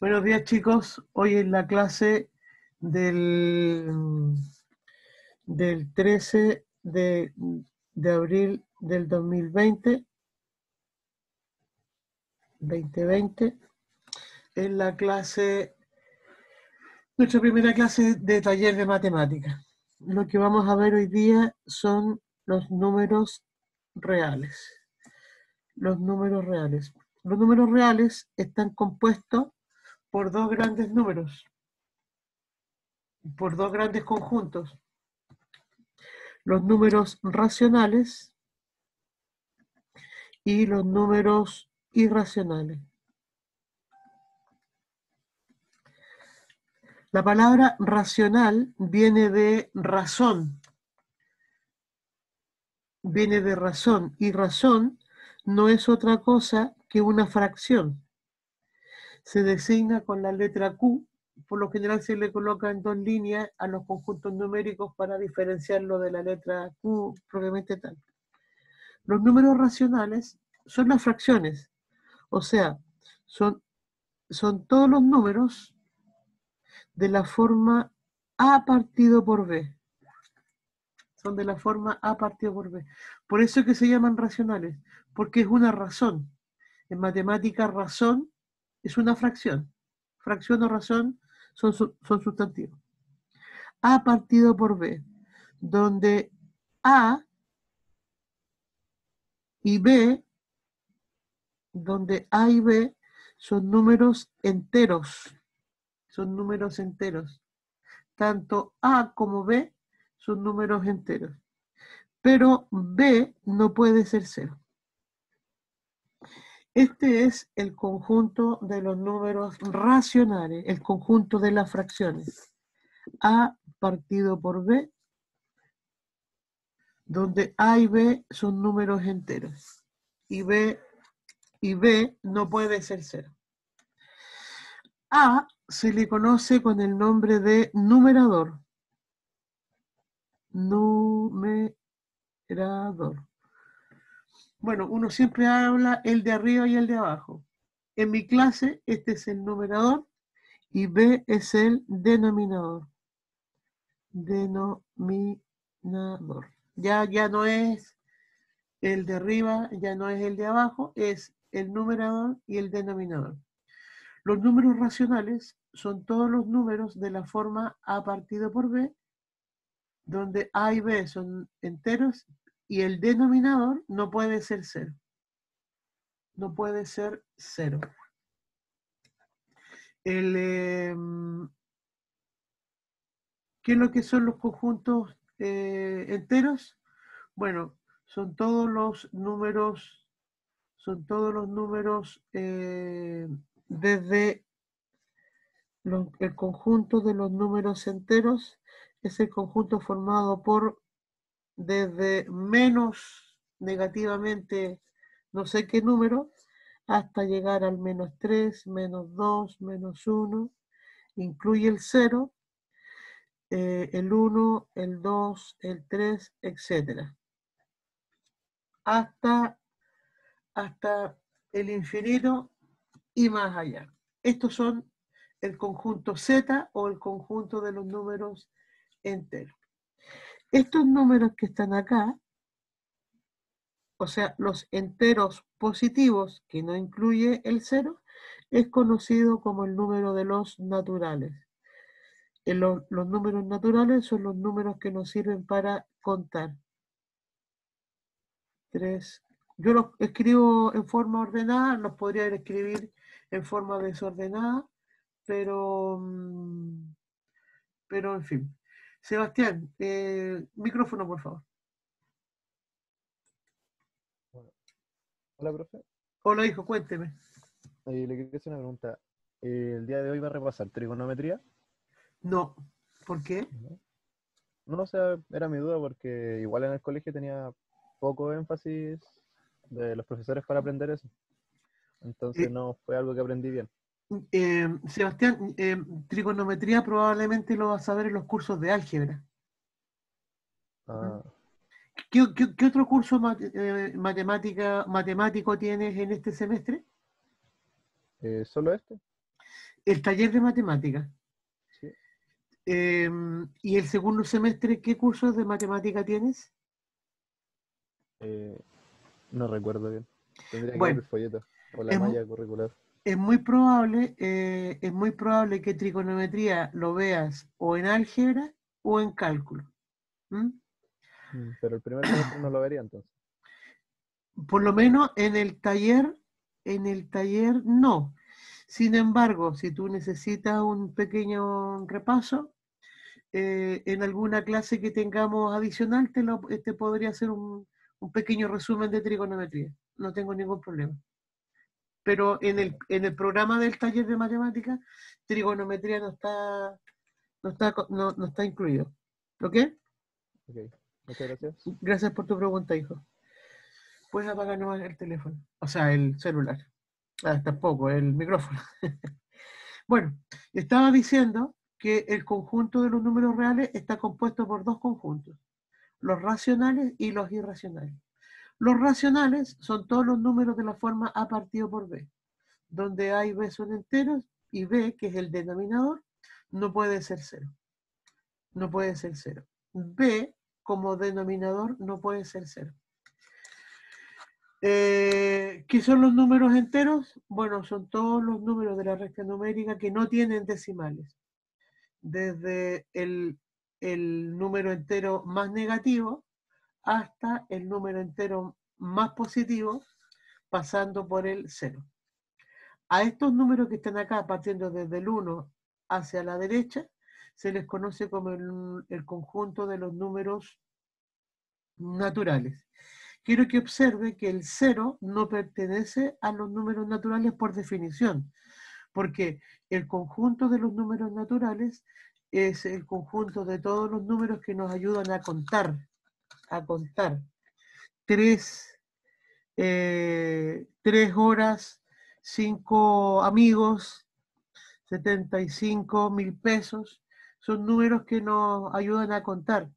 Buenos días, chicos. Hoy en la clase del, del 13 de abril del 2020, en la clase, nuestra primera clase de taller de matemáticas. Lo que vamos a ver hoy día son los números reales. Los números reales. Los números reales están compuestos por dos grandes números, por dos grandes conjuntos. Los números racionales y los números irracionales. La palabra racional viene de razón, y razón no es otra cosa que una fracción. Se designa con la letra Q, por lo general se le coloca en dos líneas a los conjuntos numéricos para diferenciarlo de la letra Q propiamente tal. Los números racionales son las fracciones, o sea, son todos los números de la forma A partido por B. Son de la forma A partido por B. Por eso es que se llaman racionales, porque es una razón. En matemática, razón es una fracción. Fracción o razón son sustantivos. A partido por B, donde A y B, donde A y B son números enteros. Son números enteros. Tanto A como B son números enteros. Pero B no puede ser cero. Este es el conjunto de los números racionales, el conjunto de las fracciones. A partido por B, donde A y B son números enteros. Y B no puede ser cero. A se le conoce con el nombre de numerador. Numerador. Bueno, uno siempre habla el de arriba y el de abajo. En mi clase, este es el numerador y B es el denominador. Denominador. Ya no es el de arriba, ya no es el de abajo, es el numerador y el denominador. Los números racionales son todos los números de la forma A partido por B, donde A y B son enteros y el denominador no puede ser cero. No puede ser cero. ¿Qué es lo que son los conjuntos enteros? Bueno, son todos los números desde el conjunto de los números enteros es el conjunto formado por desde menos negativamente no sé qué número hasta llegar al -3, -2, -1, incluye el 0, el 1, el 2, el 3, etc. Hasta el infinito y más allá. Estos son el conjunto Z o el conjunto de los números enteros. Estos números que están acá, o sea, los enteros positivos, que no incluye el 0, es conocido como el número de los naturales. Los números naturales son los números que nos sirven para contar. 3. Yo los escribo en forma ordenada, los podría escribir en forma desordenada, pero en fin. Sebastián, micrófono, por favor. Hola, profe. Hola, hijo, cuénteme. Le quería hacer una pregunta. ¿El día de hoy va a repasar trigonometría? No, ¿por qué? No, o sea, era mi duda porque igual en el colegio tenía poco énfasis de los profesores para aprender eso. Entonces Eh, no fue algo que aprendí bien. Sebastián, trigonometría probablemente lo vas a ver en los cursos de álgebra. Ah, ¿Qué otro curso matemático tienes en este semestre? ¿solo este? El taller de matemáticas. Sí. ¿Y el segundo semestre qué cursos de matemática tienes? Eh, no recuerdo bien. Tendría que ver Bueno, el folleto o la es, malla curricular. es muy probable que trigonometría lo veas o en álgebra o en cálculo. ¿M? Pero el primer semestre no lo vería entonces. Por lo menos en el taller no. Sin embargo, si tú necesitas un pequeño repaso, en alguna clase que tengamos adicional, te podría hacer un pequeño resumen de trigonometría. No tengo ningún problema. Pero en el programa del taller de matemáticas, trigonometría no está incluido. ¿Ok? Ok, muchas gracias. Gracias por tu pregunta, hijo. Puedes apagar nomás el teléfono, o sea, el celular. Ah, tampoco, el micrófono. Bueno, estaba diciendo que el conjunto de los números reales está compuesto por dos conjuntos, los racionales y los irracionales. Los racionales son todos los números de la forma A partido por B, donde A y B son enteros y B, que es el denominador, no puede ser cero. No puede ser cero. B como denominador no puede ser cero. ¿Qué son los números enteros? Bueno, son todos los números de la recta numérica que no tienen decimales. Desde el número entero más negativo hasta el número entero más positivo, pasando por el cero. A estos números que están acá, partiendo desde el 1 hacia la derecha, se les conoce como el conjunto de los números naturales. Quiero que observe que el 0 no pertenece a los números naturales por definición, porque el conjunto de los números naturales es el conjunto de todos los números que nos ayudan a contar. A contar. 3 horas, 5 amigos, 75.000 pesos, son números que nos ayudan a contar.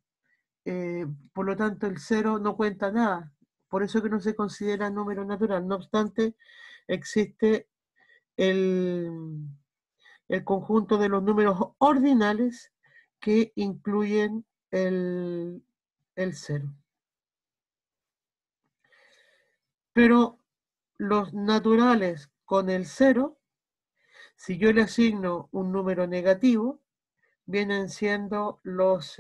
Por lo tanto, el cero no cuenta nada. Por eso que no se considera número natural. No obstante, existe el, el conjunto de los números ordinales que incluyen el cero. Pero los naturales con el cero, si yo le asigno un número negativo, vienen siendo los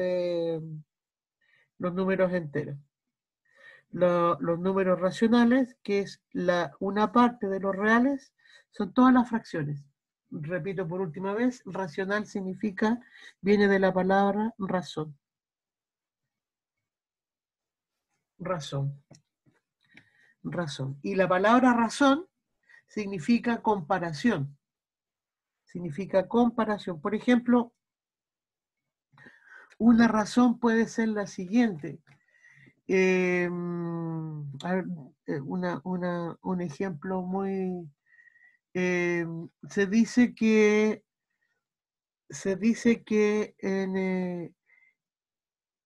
números enteros. Los números racionales, que es una parte de los reales, son todas las fracciones. Repito por última vez, racional significa, viene de la palabra razón. Razón. Razón. Y la palabra razón significa comparación. Significa comparación. Por ejemplo, una razón puede ser la siguiente. A ver, un ejemplo muy... se dice que en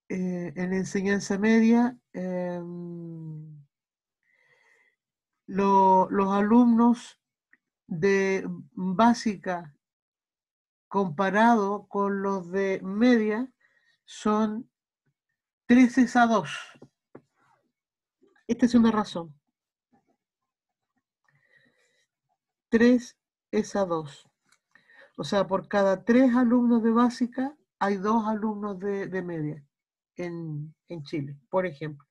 enseñanza media los alumnos de básica comparado con los de media son 3:2. Esta es una razón. 3:2. O sea, por cada 3 alumnos de básica hay 2 alumnos de media en Chile, por ejemplo.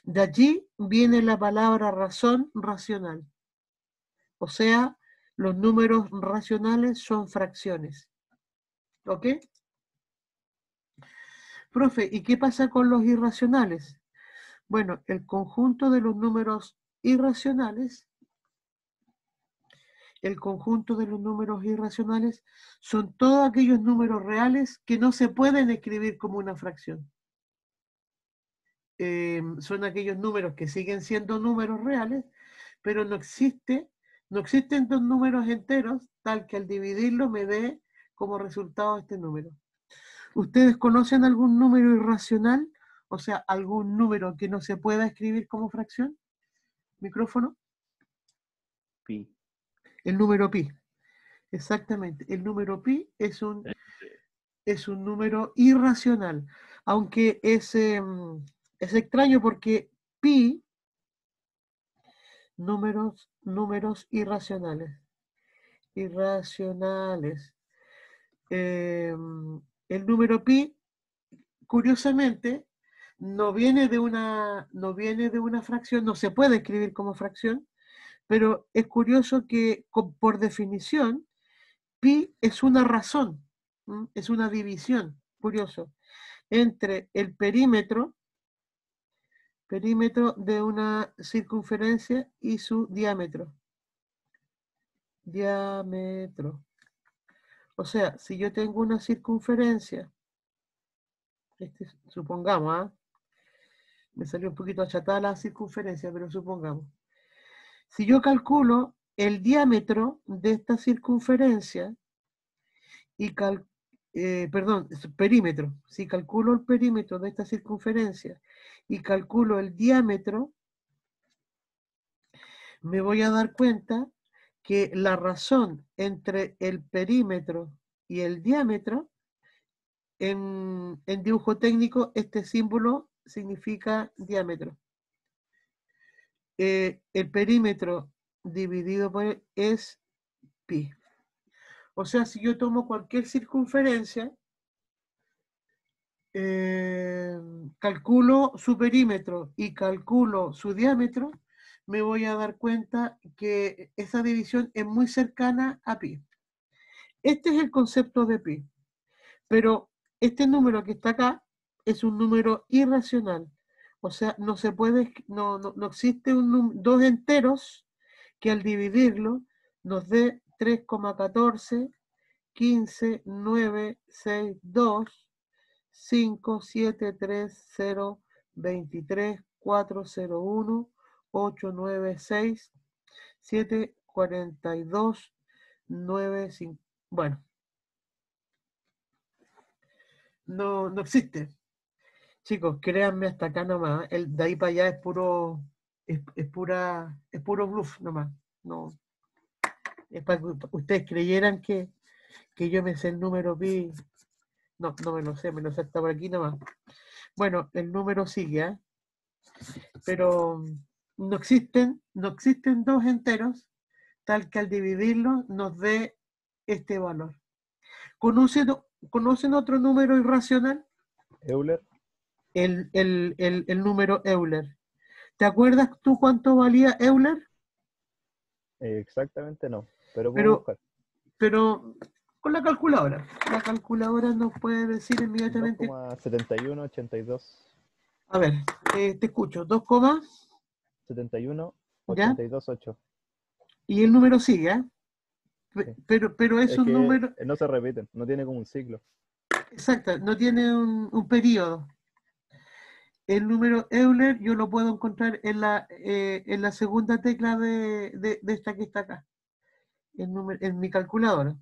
De allí viene la palabra razón racional. O sea, los números racionales son fracciones. ¿Ok? Profe, ¿y qué pasa con los irracionales? Bueno, el conjunto de los números irracionales, son todos aquellos números reales que no se pueden escribir como una fracción. Son aquellos números que siguen siendo números reales, pero no existen dos números enteros tal que al dividirlo me dé como resultado este número. ¿Ustedes conocen algún número irracional? O sea, algún número que no se pueda escribir como fracción. Micrófono. Pi. El número pi. Exactamente. El número pi es un número irracional, aunque es extraño porque pi, números irracionales, irracionales. El número pi, curiosamente, no viene de una fracción, no se puede escribir como fracción, pero es curioso que por definición, pi es una razón, es una división, curioso, entre el perímetro de una circunferencia y su diámetro. Diámetro. O sea, si yo tengo una circunferencia, supongamos, me salió un poquito achatada la circunferencia, pero supongamos. Si yo calculo el diámetro de esta circunferencia y perímetro, si calculo el perímetro de esta circunferencia y calculo el diámetro, me voy a dar cuenta que la razón entre el perímetro y el diámetro, en dibujo técnico, este símbolo significa diámetro. El perímetro dividido por es pi. O sea, si yo tomo cualquier circunferencia, calculo su perímetro y calculo su diámetro, me voy a dar cuenta que esa división es muy cercana a pi. Este es el concepto de pi. Pero este número que está acá es un número irracional. O sea, no se puede, no existe dos enteros que al dividirlo nos dé 3,14, 15, 9, 6, 2, 5, 7, 3, 0, 23, 4, 0, 1, 8, 9, 6, 7, 42, 9, 5. Bueno, no existe. Chicos, créanme hasta acá nomás. De ahí para allá es puro bluff nomás. No, es para que ustedes creyeran que yo me sé el número pi. No, no me lo sé, me lo sé hasta por aquí nomás. Bueno, el número sigue, ¿eh? Pero no existen dos enteros tal que al dividirlos nos dé este valor. ¿Conocen otro número irracional? Euler, El número Euler. ¿Te acuerdas tú cuánto valía Euler? exactamente no, pero puedo Pero, buscar. pero con la calculadora. La calculadora nos puede decir inmediatamente. 2,7182. A ver, te escucho. 2, 71, ¿ya? 82,8. Y el número sigue, ¿eh? Sí. Pero es Es un que número, no se repiten, no tiene como un ciclo. exacto, no tiene un periodo. El número Euler yo lo puedo encontrar en la segunda tecla de esta que está acá, en mi calculadora.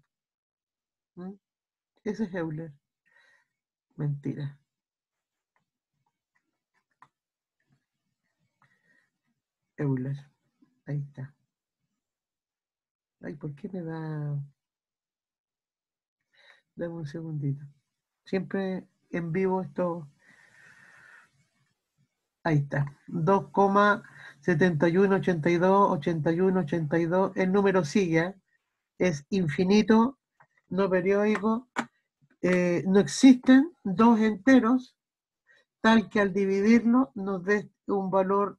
¿Mm? Ese es Euler. Mentira. Euler. Ahí está. Ay, ¿por qué me da? Dame un segundito. Siempre en vivo esto. Ahí está. 2,71828282. El número sigue, ¿eh? Es infinito, no periódico. No existen dos enteros tal que al dividirlo nos dé un valor,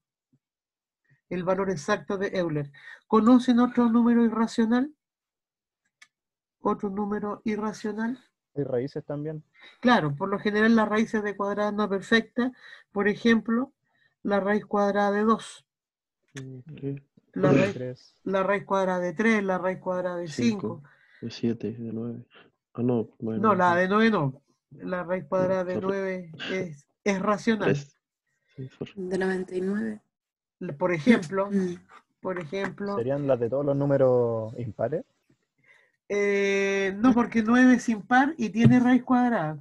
el valor exacto de Euler. ¿Conocen otro número irracional? ¿Otro número irracional? ¿Hay raíces también? Claro, por lo general las raíces de cuadradas no perfectas, por ejemplo, la raíz cuadrada de 2, ¿Qué? la De raíz, 3. la raíz cuadrada de 3, la raíz cuadrada de 5. 5, de 7, de 9. Ah, no, No, bueno, la sí. de 9 no. La raíz cuadrada de Sorry. 9 es racional. 3. Sí, sorry. De 99. Por ejemplo, ¿Serían las de todos los números impares? no, porque 9 es impar y tiene raíz cuadrada.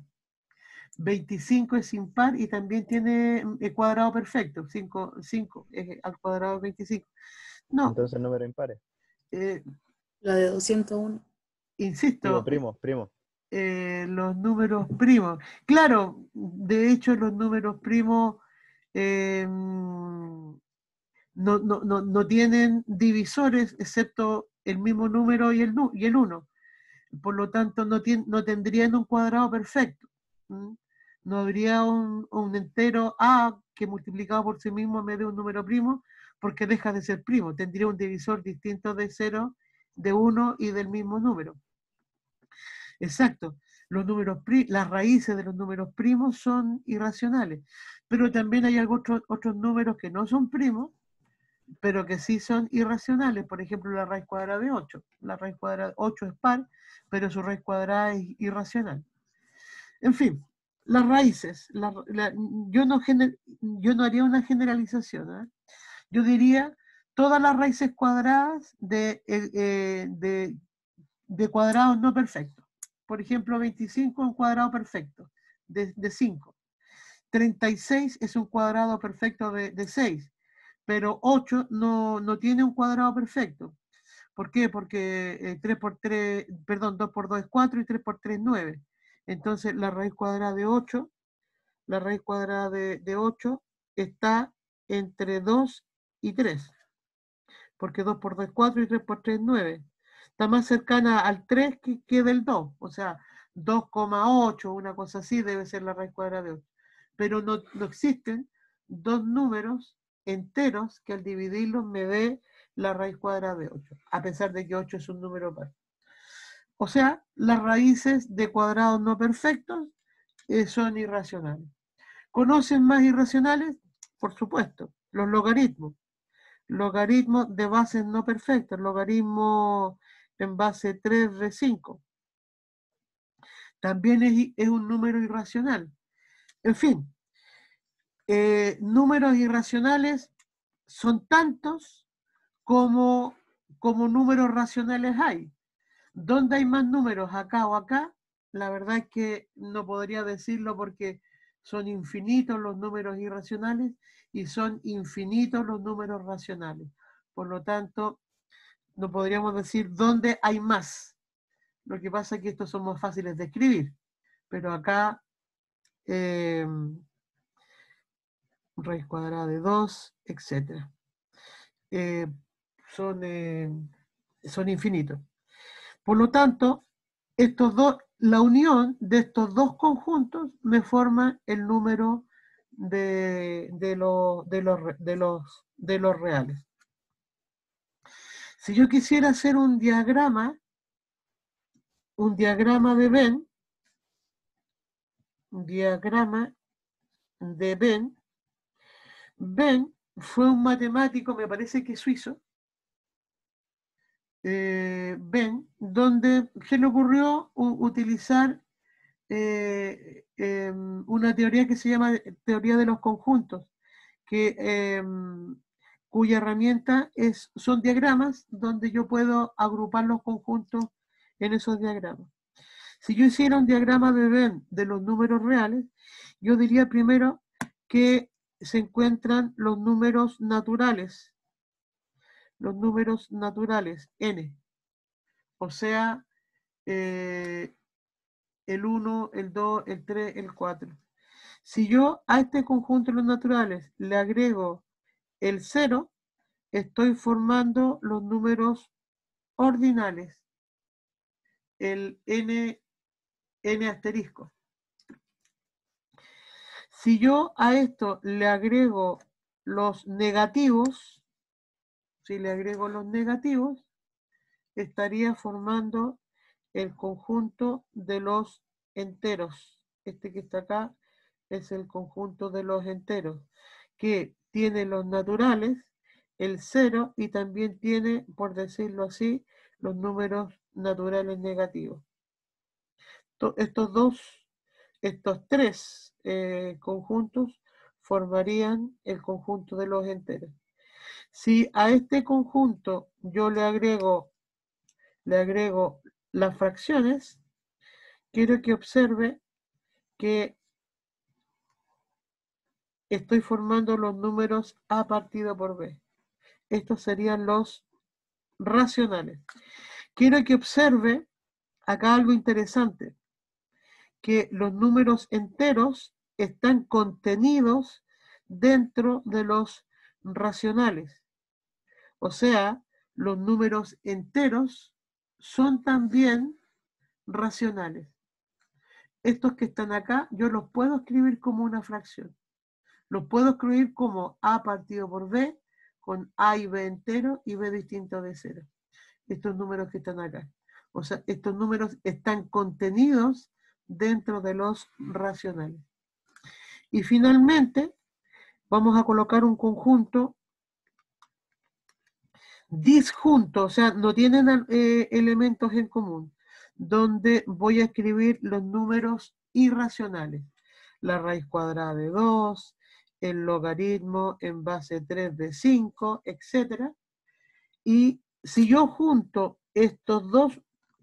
25 es impar y también tiene cuadrado perfecto. 5 es al cuadrado de 25. No, Entonces números impares. eh, La de 201. insisto, primo. los números primos. Claro, de hecho los números primos no tienen divisores excepto el mismo número y el 1. Por lo tanto, no tendrían un cuadrado perfecto. ¿Mm? No habría un entero A que multiplicado por sí mismo me dé un número primo, porque deja de ser primo. Tendría un divisor distinto de 0, de 1 y del mismo número. Exacto. Las raíces de los números primos son irracionales. Pero también hay otros números que no son primos, pero que sí son irracionales. Por ejemplo, la raíz cuadrada de 8. La raíz cuadrada de 8 es par, pero su raíz cuadrada es irracional. En fin, las raíces. Yo no haría una generalización. ¿Eh? Yo diría todas las raíces cuadradas de cuadrados no perfectos. Por ejemplo, 25 es un cuadrado perfecto de 5. 36 es un cuadrado perfecto de 6. Pero 8 no tiene un cuadrado perfecto. ¿Por qué? Porque 2 por 2 es 4 y 3 por 3 es 9. Entonces la raíz cuadrada de 8, la raíz cuadrada de 8 está entre 2 y 3. Porque 2 por 2 es 4 y 3 por 3 es 9. Está más cercana al 3 que del 2. O sea, 2,8, una cosa así, debe ser la raíz cuadrada de 8. Pero no existen dos números enteros que al dividirlos me dé la raíz cuadrada de 8, a pesar de que 8 es un número par. O sea, las raíces de cuadrados no perfectos son irracionales. ¿Conocen más irracionales? Por supuesto, los logaritmos. Logaritmos de bases no perfectas, logaritmo en base 3 de 5. También es un número irracional. En fin, números irracionales son tantos como números racionales hay. ¿Dónde hay más números, acá o acá? La verdad es que no podría decirlo porque son infinitos los números irracionales y son infinitos los números racionales. Por lo tanto, no podríamos decir dónde hay más. Lo que pasa es que estos son más fáciles de escribir, pero acá raíz cuadrada de 2, etc. Son infinitos. Por lo tanto, la unión de estos dos conjuntos me forma el número de los reales. Si yo quisiera hacer un diagrama de Venn, Venn fue un matemático, me parece que suizo, Venn, donde se le ocurrió utilizar una teoría que se llama teoría de los conjuntos, cuya herramienta son diagramas donde yo puedo agrupar los conjuntos en esos diagramas. Si yo hiciera un diagrama de Venn de los números reales, yo diría primero que se encuentran los números naturales, n, o sea, el 1, el 2, el 3, el 4. Si yo a este conjunto de los naturales le agrego el 0, estoy formando los números ordinales, el n asterisco. Si yo a esto le agrego los negativos, estaría formando el conjunto de los enteros. Este que está acá es el conjunto de los enteros, que tiene los naturales, el 0, y también tiene, por decirlo así, los números naturales negativos. Estos tres conjuntos formarían el conjunto de los enteros. Si a este conjunto yo le agrego las fracciones, quiero que observe que estoy formando los números A partido por B. Estos serían los racionales. Quiero que observe acá algo interesante, que los números enteros están contenidos dentro de los racionales. O sea, los números enteros son también racionales. Estos que están acá, yo los puedo escribir como una fracción. Los puedo escribir como A partido por B, con A y B entero y B distinto de 0. Estos números que están acá. O sea, estos números están contenidos dentro de los racionales. Y finalmente, vamos a colocar un conjunto disjunto, o sea, no tienen elementos en común, donde voy a escribir los números irracionales. La raíz cuadrada de 2, el logaritmo en base 3 de 5, etc. Y si yo junto estos dos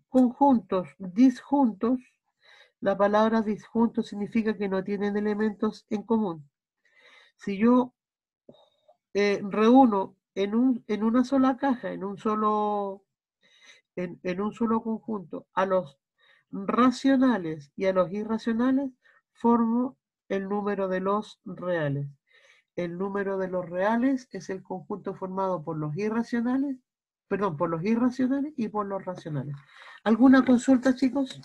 conjuntos disjuntos, la palabra disjunto significa que no tienen elementos en común. Si yo reúno en una sola caja, en un solo conjunto, a los racionales y a los irracionales, formo el número de los reales. El número de los reales es el conjunto formado por los irracionales, perdón, por los irracionales y por los racionales. ¿Alguna consulta, chicos?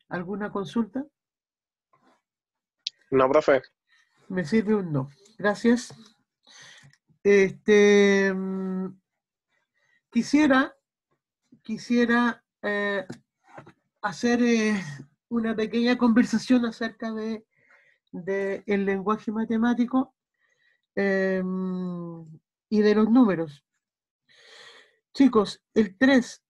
¿Alguna consulta? No, profe. Me sirve un no. Gracias. Quisiera hacer una pequeña conversación acerca de el lenguaje matemático y de los números. Chicos, ¿el 3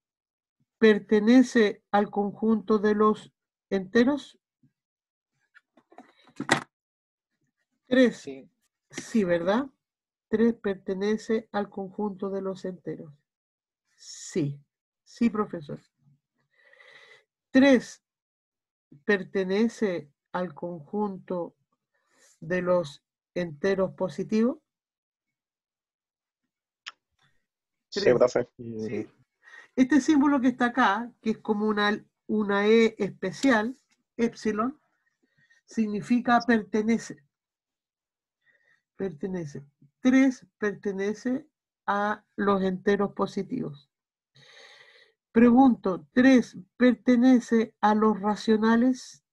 pertenece al conjunto de los enteros? 3, Sí. sí, ¿verdad? 3 pertenece al conjunto de los enteros. Sí, sí, profesor. 3 pertenece al conjunto de los enteros positivos. Sí, profe. Sí. Este símbolo que está acá, que es como una E especial, epsilon, significa pertenece. Pertenece. 3 pertenece a los enteros positivos. Pregunto, ¿3 pertenece a los racionales?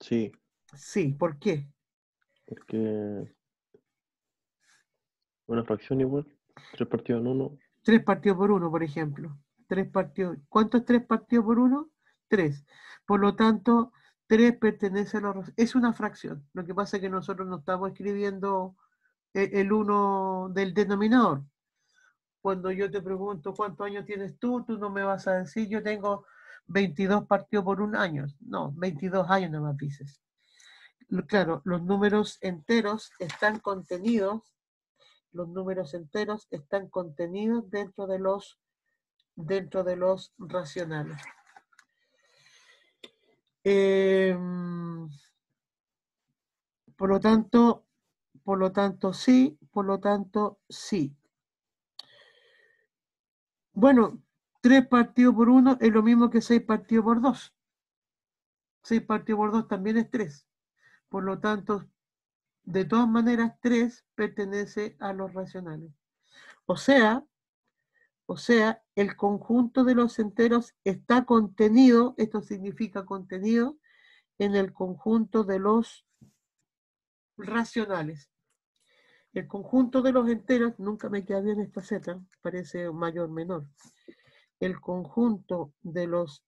Sí, Sí, ¿por qué? porque una fracción igual, 3 partido en 1, 3 partido por 1, por ejemplo. 3 partido. ¿Cuánto es 3 partido por 1? 3. Por lo tanto, 3 pertenece a los... Es una fracción. Lo que pasa es que nosotros no estamos escribiendo el 1 del denominador. Cuando yo te pregunto cuántos años tienes tú no me vas a decir yo tengo 22 partido por 1 año. No, 22 años no me dices. Claro, los números enteros están contenidos dentro de los racionales. Por lo tanto, sí, por lo tanto, sí. Bueno, 3 partido por 1 es lo mismo que 6 partido por 2. 6 partido por 2 también es 3. Por lo tanto, de todas maneras, 3 pertenece a los racionales. O sea, el conjunto de los enteros está contenido, esto significa contenido, en el conjunto de los racionales. El conjunto de los enteros, nunca me queda bien esta Z, parece mayor, menor. El conjunto de los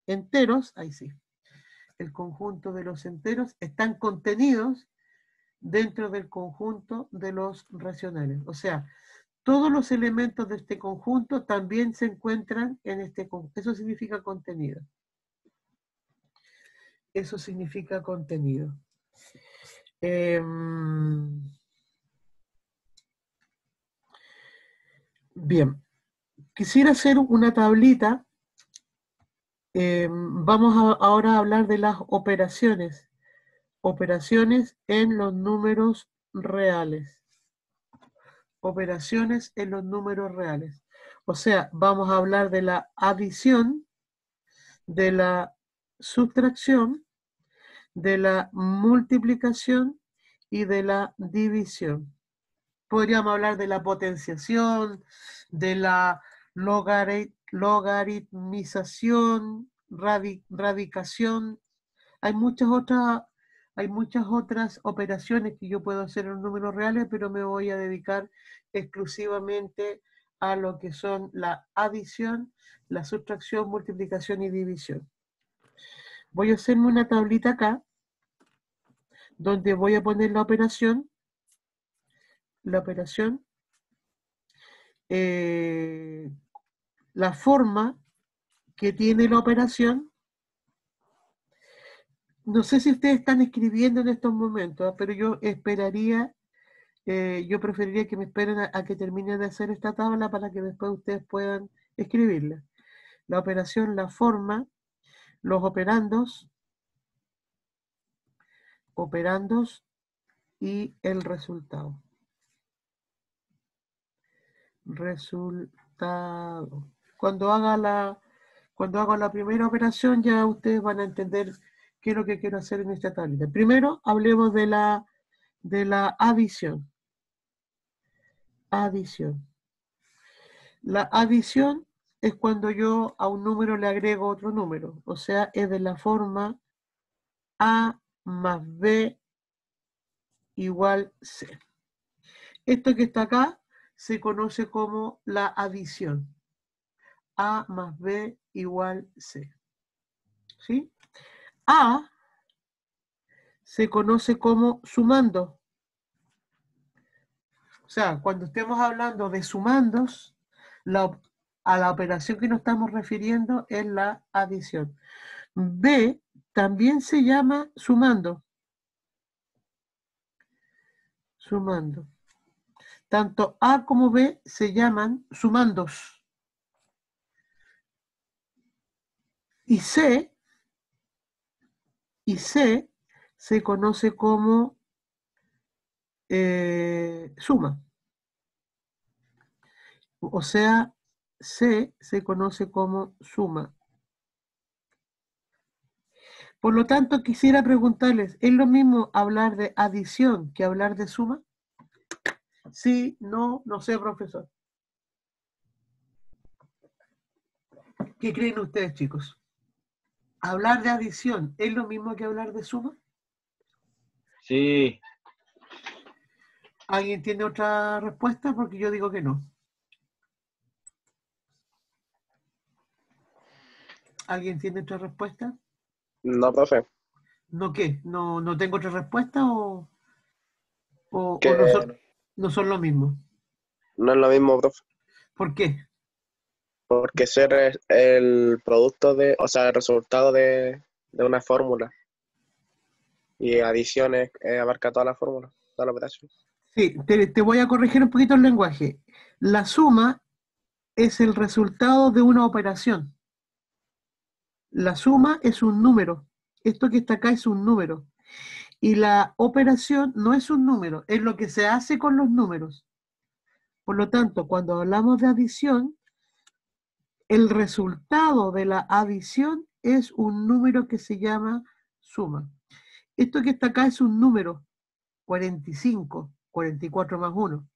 enteros, ahí sí, el conjunto de los enteros están contenidos dentro del conjunto de los racionales. O sea, todos los elementos de este conjunto también se encuentran en este conjunto. Eso significa contenido. Eso significa contenido. Bien. Quisiera hacer una tablita. Vamos ahora a hablar de las operaciones. Operaciones en los números reales. Operaciones en los números reales. O sea, vamos a hablar de la adición, de la sustracción, de la multiplicación y de la división. Podríamos hablar de la potenciación, de la logaritmización, radicación. Hay muchas otras operaciones que yo puedo hacer en números reales, pero me voy a dedicar exclusivamente a lo que son la adición, la sustracción, multiplicación y división. Voy a hacerme una tablita acá, donde voy a poner la operación, la forma que tiene la operación. No sé si ustedes están escribiendo en estos momentos, pero yo esperaría, yo preferiría que me esperen a que termine de hacer esta tabla para que después ustedes puedan escribirla. La operación, la forma, los operandos y el resultado. Cuando haga la primera operación ya ustedes van a entender qué es lo que quiero hacer en esta tablita. Primero hablemos de la adición. La adición es cuando yo a un número le agrego otro número, o sea, es de la forma A más B igual C. Esto que está acá se conoce como la adición. A más B igual C. ¿Sí? A se conoce como sumando. O sea, cuando estemos hablando de sumandos, a la operación que nos estamos refiriendo es la adición. B también se llama sumando. Tanto A como B se llaman sumandos. Y C se conoce como suma. O sea, C se conoce como suma. Por lo tanto, quisiera preguntarles, ¿es lo mismo hablar de adición que hablar de suma? Sí, no sé, profesor. ¿Qué creen ustedes, chicos? ¿Hablar de adición es lo mismo que hablar de suma? Sí. ¿Alguien tiene otra respuesta? Porque yo digo que no. ¿Alguien tiene otra respuesta? No, profe. ¿No qué? ¿No tengo otra respuesta o Que no son lo mismo? no es lo mismo, profe. ¿Por qué? Porque ser es el producto de, o sea, el resultado de una fórmula. Y adiciones abarca toda la fórmula, toda la operación. Sí, te voy a corregir un poquito el lenguaje. La suma es el resultado de una operación. La suma es un número. Esto que está acá es un número. Y la operación no es un número, es lo que se hace con los números. Por lo tanto, cuando hablamos de adición, el resultado de la adición es un número que se llama suma. Esto que está acá es un número, 45, 44 más 1.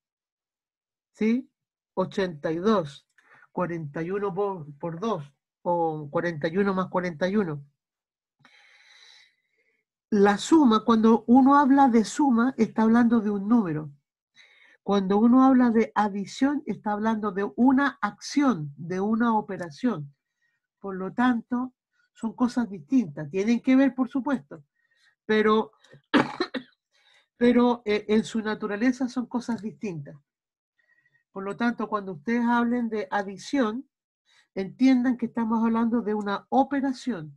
¿Sí? 82, 41 por 2, o 41 más 41. La suma, cuando uno habla de suma, está hablando de un número. Cuando uno habla de adición, está hablando de una acción, de una operación. Por lo tanto, son cosas distintas. Tienen que ver, por supuesto, pero en su naturaleza son cosas distintas. Por lo tanto, cuando ustedes hablen de adición, entiendan que estamos hablando de una operación.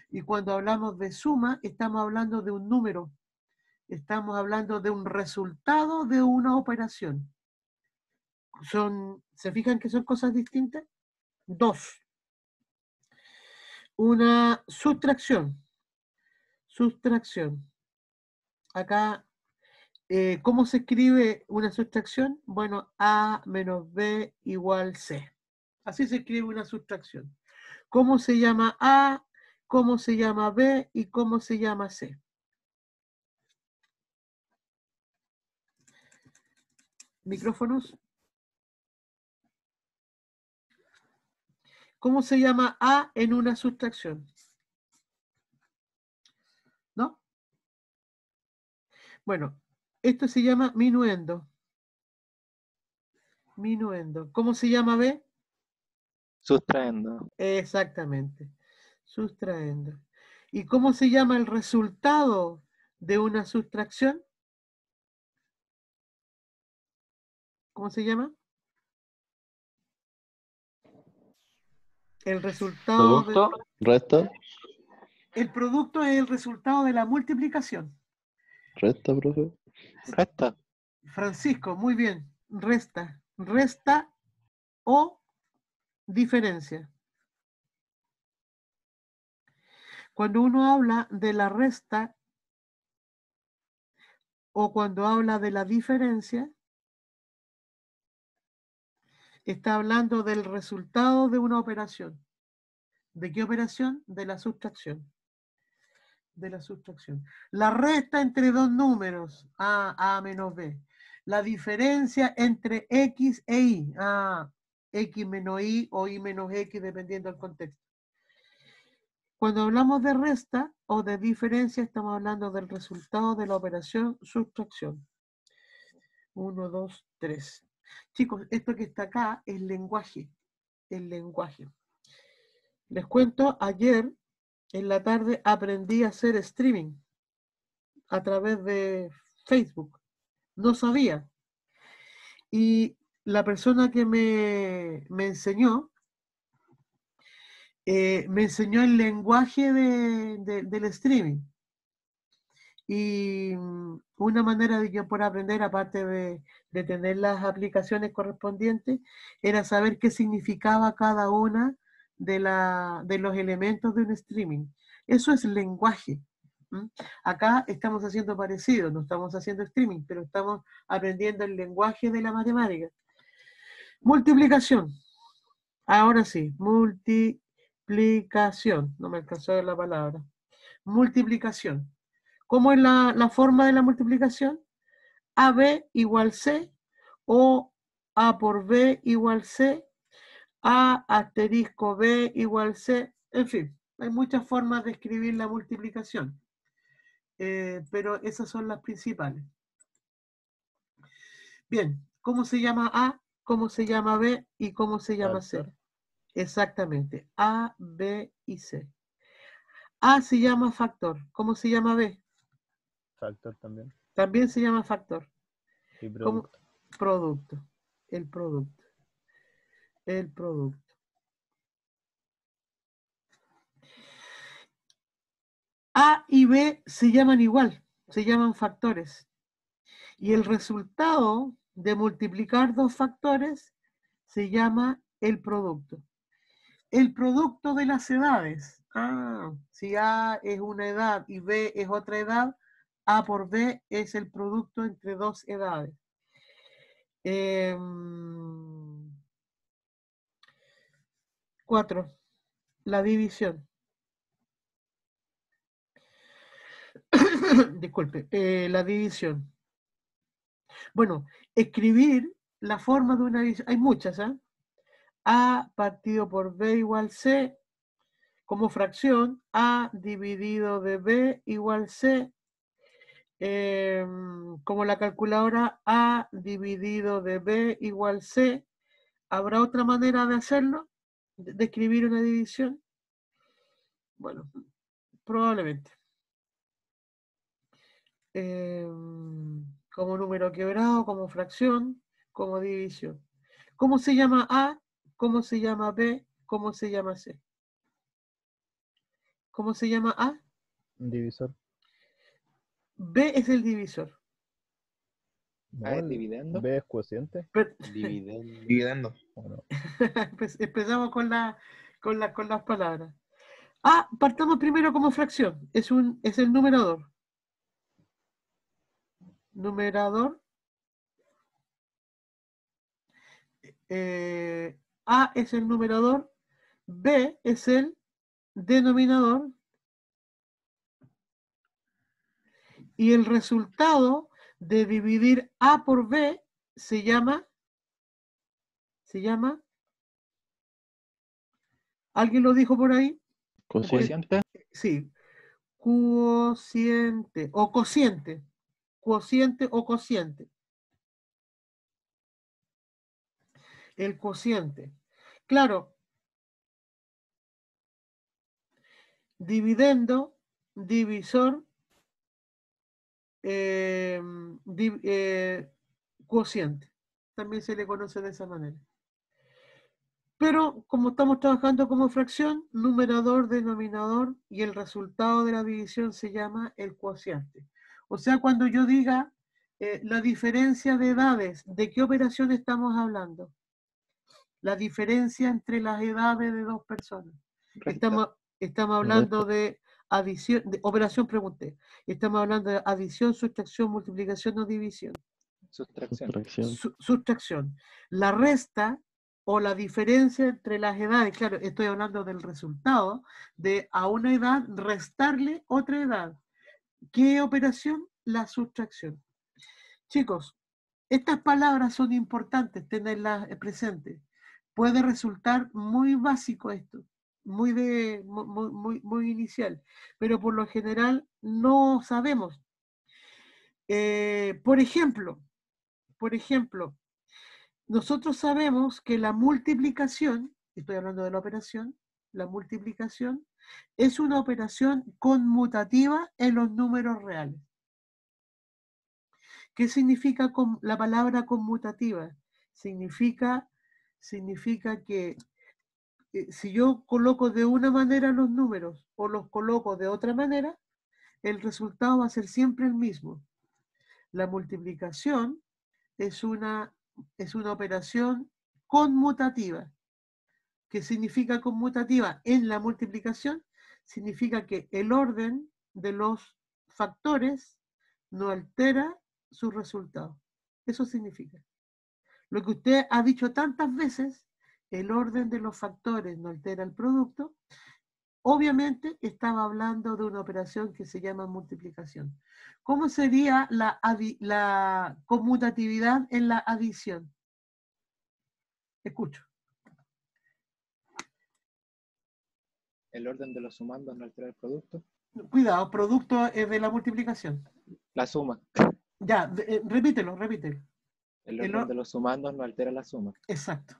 Y cuando hablamos de suma, estamos hablando de un número. Estamos hablando de un resultado de una operación. ¿Se fijan que son cosas distintas? Dos. Una sustracción. Acá, ¿cómo se escribe una sustracción? Bueno, A menos B igual C. Así se escribe una sustracción. ¿Cómo se llama A? ¿Cómo se llama B? ¿Y cómo se llama C? ¿Micrófonos? ¿Cómo se llama A en una sustracción? ¿No? Bueno, esto se llama minuendo. Minuendo. ¿Cómo se llama B? Sustrayendo. Exactamente. Sustrayendo. ¿Y cómo se llama el resultado de una sustracción? ¿Cómo se llama? El resultado Producto. Resta, el producto es el resultado de la multiplicación. resta, profe. Resta. Francisco, muy bien. Resta. Resta o diferencia. Cuando uno habla de la resta o cuando habla de la diferencia, está hablando del resultado de una operación. ¿De qué operación? De la sustracción. De la sustracción. La resta entre dos números, A menos B. La diferencia entre X e Y, X menos Y o Y menos X, dependiendo del contexto. Cuando hablamos de resta o de diferencia, estamos hablando del resultado de la operación sustracción. 1, 2, 3. Chicos, esto que está acá es lenguaje. El lenguaje. Les cuento, ayer en la tarde aprendí a hacer streaming a través de Facebook. No sabía. Y la persona que me enseñó el lenguaje del streaming. Y una manera de yo poder aprender, aparte de tener las aplicaciones correspondientes, era saber qué significaba cada una de los elementos de un streaming. Eso es lenguaje. Acá estamos haciendo parecido, no estamos haciendo streaming, pero estamos aprendiendo el lenguaje de la matemática. Multiplicación. Ahora sí, multiplicación. No me alcanzó a ver la palabra. Multiplicación. ¿Cómo es la forma de la multiplicación? AB igual C o A por B igual C, A asterisco B igual C, en fin, hay muchas formas de escribir la multiplicación, pero esas son las principales. Bien, ¿cómo se llama A? ¿Cómo se llama B? ¿Y cómo se llama C? Factor. Exactamente, A, B y C. A se llama factor. ¿Cómo se llama B? Factor también. También se llama factor. Y ¿Cómo? producto. Producto. El producto. El producto. A y B se llaman igual, se llaman factores. Y el resultado de multiplicar dos factores se llama el producto. El producto de las edades. Si A es una edad y B es otra edad, A por B es el producto entre dos edades. 4. La división. Disculpe, la división. Bueno, escribir la forma de una división, hay muchas, ¿eh? A partido por B igual C, como fracción, A dividido de B igual C, como la calculadora A dividido de B igual C. ¿Habrá otra manera de hacerlo? ¿De escribir una división? Bueno, probablemente. Como número quebrado, como fracción, como división. ¿Cómo se llama A? ¿Cómo se llama B? ¿Cómo se llama C? ¿Cómo se llama A? Un divisor. B es el divisor. No, ¿Es el dividendo? B es cociente. Pero, Dividendo. Bueno, empezamos con las palabras. A, partamos primero como fracción. Es el numerador. Numerador. A es el numerador, B es el denominador, y el resultado de dividir A por B se llama, ¿alguien lo dijo por ahí? Cociente. Sí, cociente o cociente. Cociente o cociente. El cociente. Claro, dividendo, divisor, cociente. También se le conoce de esa manera. Pero como estamos trabajando como fracción, numerador, denominador, y el resultado de la división se llama el cociente. O sea, cuando yo diga la diferencia de edades, ¿de qué operación estamos hablando? La diferencia entre las edades de dos personas. Estamos hablando de adición, de operación, pregunté. Estamos hablando de adición, sustracción, multiplicación o división. Sustracción. La resta o la diferencia entre las edades, claro, estoy hablando del resultado de a una edad restarle otra edad. ¿Qué operación? La sustracción. Chicos, estas palabras son importantes tenerlas presentes. Puede resultar muy básico esto, muy inicial, pero por lo general no sabemos. Por ejemplo, nosotros sabemos que la multiplicación, estoy hablando de la operación, la multiplicación es una operación conmutativa en los números reales. ¿Qué significa la palabra conmutativa? Significa que si yo coloco de una manera los números o los coloco de otra manera, el resultado va a ser siempre el mismo. La multiplicación es una operación conmutativa. ¿Qué significa conmutativa? En la multiplicación significa que el orden de los factores no altera su resultado. Eso significa. Lo que usted ha dicho tantas veces, el orden de los factores no altera el producto, obviamente estaba hablando de una operación que se llama multiplicación. ¿Cómo sería la conmutatividad en la adición? Escucho. El orden de los sumandos no altera el producto. Cuidado, producto es de la multiplicación. La suma. Ya, repítelo. El orden de los sumandos no altera la suma. Exacto.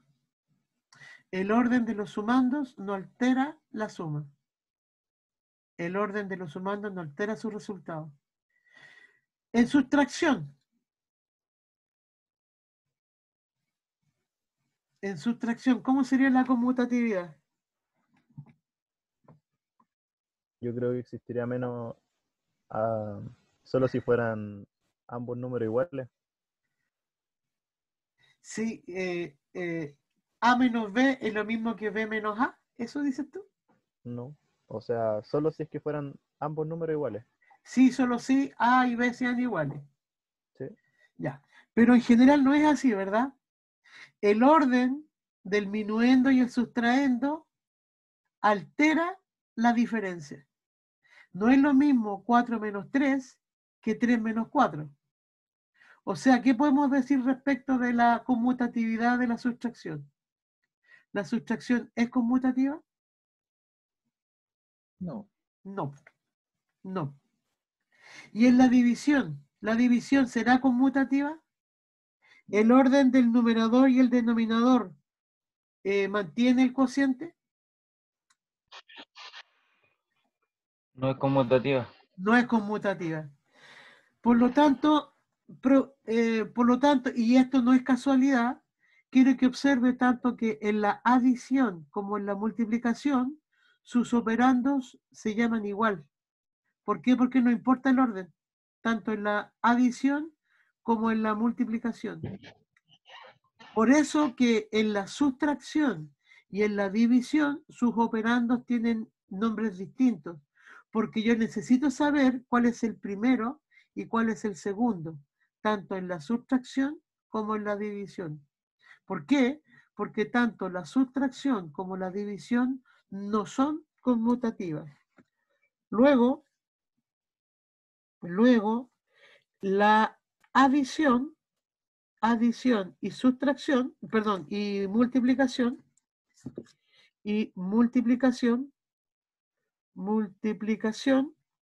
El orden de los sumandos no altera la suma. El orden de los sumandos no altera su resultado. En sustracción. ¿Cómo sería la conmutatividad? Yo creo que existiría menos solo si fueran ambos números iguales. Sí, A menos B es lo mismo que B menos A. ¿Eso dices tú? No. O sea, solo si es que fueran ambos números iguales. Sí, solo si A y B sean iguales. Sí. Ya. Pero en general no es así, ¿verdad? El orden del minuendo y el sustraendo altera la diferencia. No es lo mismo 4 menos 3 que 3 menos 4. O sea, ¿qué podemos decir respecto de la conmutatividad de la sustracción? ¿La sustracción es conmutativa? No. No. ¿Y en la división? ¿La división será conmutativa? ¿El orden del numerador y el denominador mantiene el cociente? No es conmutativa. No es conmutativa. Por lo tanto, y esto no es casualidad, quiero que observe tanto que en la adición como en la multiplicación, sus operandos se llaman igual. ¿Por qué? Porque no importa el orden, tanto en la adición como en la multiplicación. Por eso que en la sustracción y en la división, sus operandos tienen nombres distintos, porque yo necesito saber cuál es el primero y cuál es el segundo, tanto en la sustracción como en la división. ¿Por qué? porque tanto la sustracción como la división no son conmutativas. Luego, la adición y sustracción, perdón, y multiplicación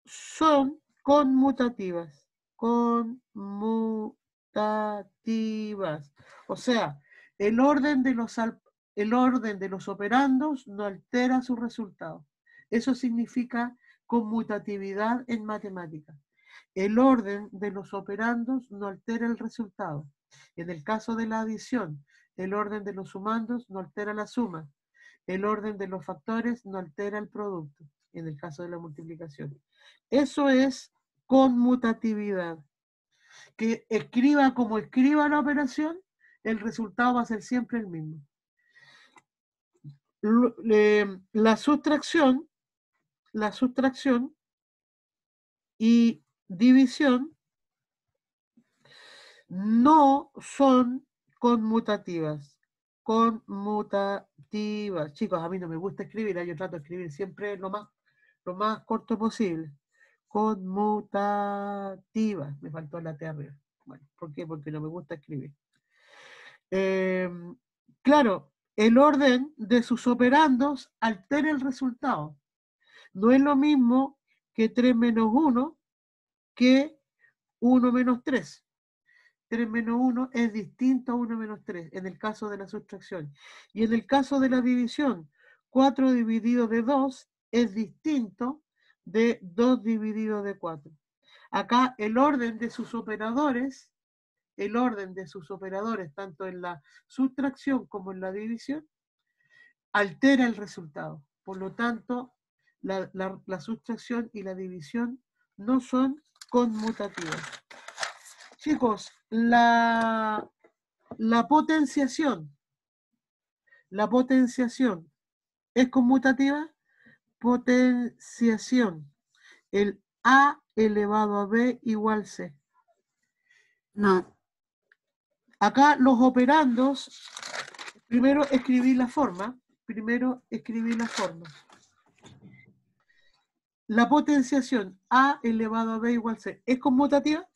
son conmutativas. O sea, el orden de los operandos no altera su resultado. Eso significa conmutatividad en matemáticas. El orden de los operandos no altera el resultado. En el caso de la adición, el orden de los sumandos no altera la suma. El orden de los factores no altera el producto, en el caso de la multiplicación. Eso es conmutatividad. Que escriba como escriba la operación, el resultado va a ser siempre el mismo. La sustracción y división no son conmutativas. Chicos, a mí no me gusta escribir, yo trato de escribir siempre lo más corto posible. Conmutativas, me faltó la T arriba. Bueno, ¿por qué? Porque no me gusta escribir. Claro, el orden de sus operandos altera el resultado. No es lo mismo que 3 menos 1 que 1 menos 3. 3 menos 1 es distinto a 1 menos 3 en el caso de la sustracción. Y en el caso de la división, 4 dividido de 2 es distinto de 2 dividido de 4. Acá el orden de sus operadores, tanto en la sustracción como en la división, altera el resultado. Por lo tanto, la sustracción y la división no son conmutativas. Chicos, la potenciación es conmutativa. Potenciación, el A elevado a B igual C. No. Acá los operandos, primero escribí la forma. La potenciación A elevado a B igual C, ¿es conmutativa?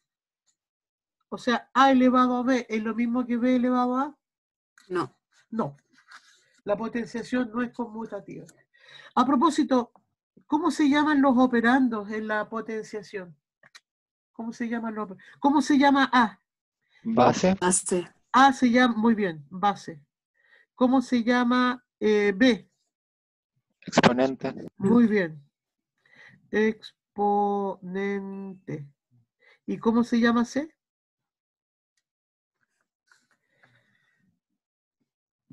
O sea, A elevado a B es lo mismo que B elevado a A. No. No. La potenciación no es conmutativa. A propósito, ¿cómo se llaman los operandos en la potenciación? ¿Cómo se llama A? Base. Base. A se llama, muy bien, base. ¿Cómo se llama B? Exponente. Muy bien. Exponente. ¿Y cómo se llama C?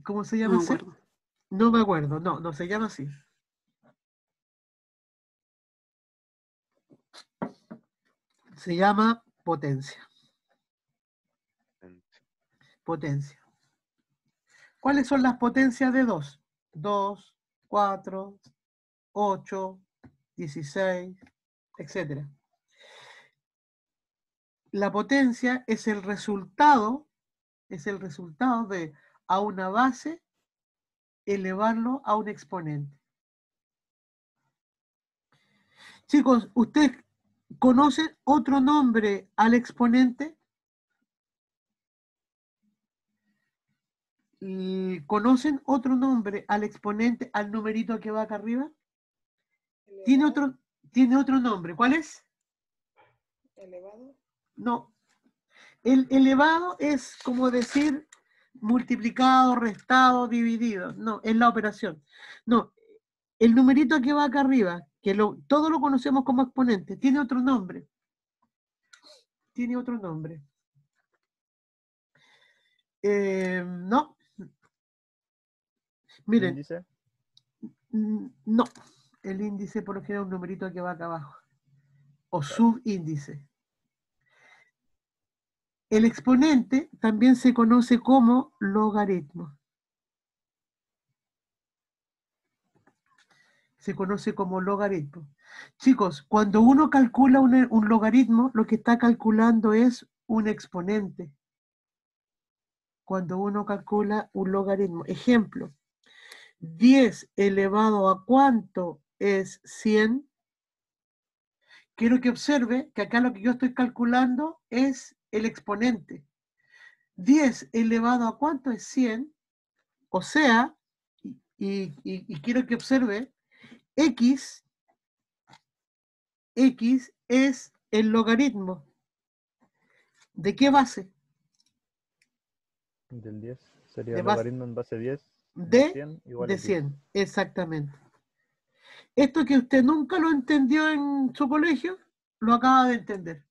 ¿Cómo se llama C? No me acuerdo, no se llama así. Se llama potencia. Potencia. ¿Cuáles son las potencias de 2? 2, 4, 8, 16, etc. La potencia es el resultado de a una base elevarlo a un exponente. Chicos, ¿ustedes conocen otro nombre al exponente? ¿Conocen otro nombre al exponente, al numerito que va acá arriba? Tiene otro nombre. ¿Cuál es? ¿Elevado? No. El elevado es como decir multiplicado, restado, dividido. No, es la operación. No, el numerito que va acá arriba, que todos lo conocemos como exponente, tiene otro nombre. No. Miren. ¿Índice? No. El índice por lo general es un numerito que va acá abajo. O subíndice. El exponente también se conoce como logaritmo. Chicos, cuando uno calcula un logaritmo, lo que está calculando es un exponente. cuando uno calcula un logaritmo. Ejemplo, 10 elevado a ¿cuánto es 100? Quiero que observe que acá lo que yo estoy calculando es el exponente. 10 elevado a ¿cuánto es 100? O sea, y quiero que observe, x es el logaritmo. ¿De qué base? Del 10. Sería De base logaritmo en base 10 de 100 igual a de x. 100, exactamente. Esto que usted nunca lo entendió en su colegio, lo acaba de entender.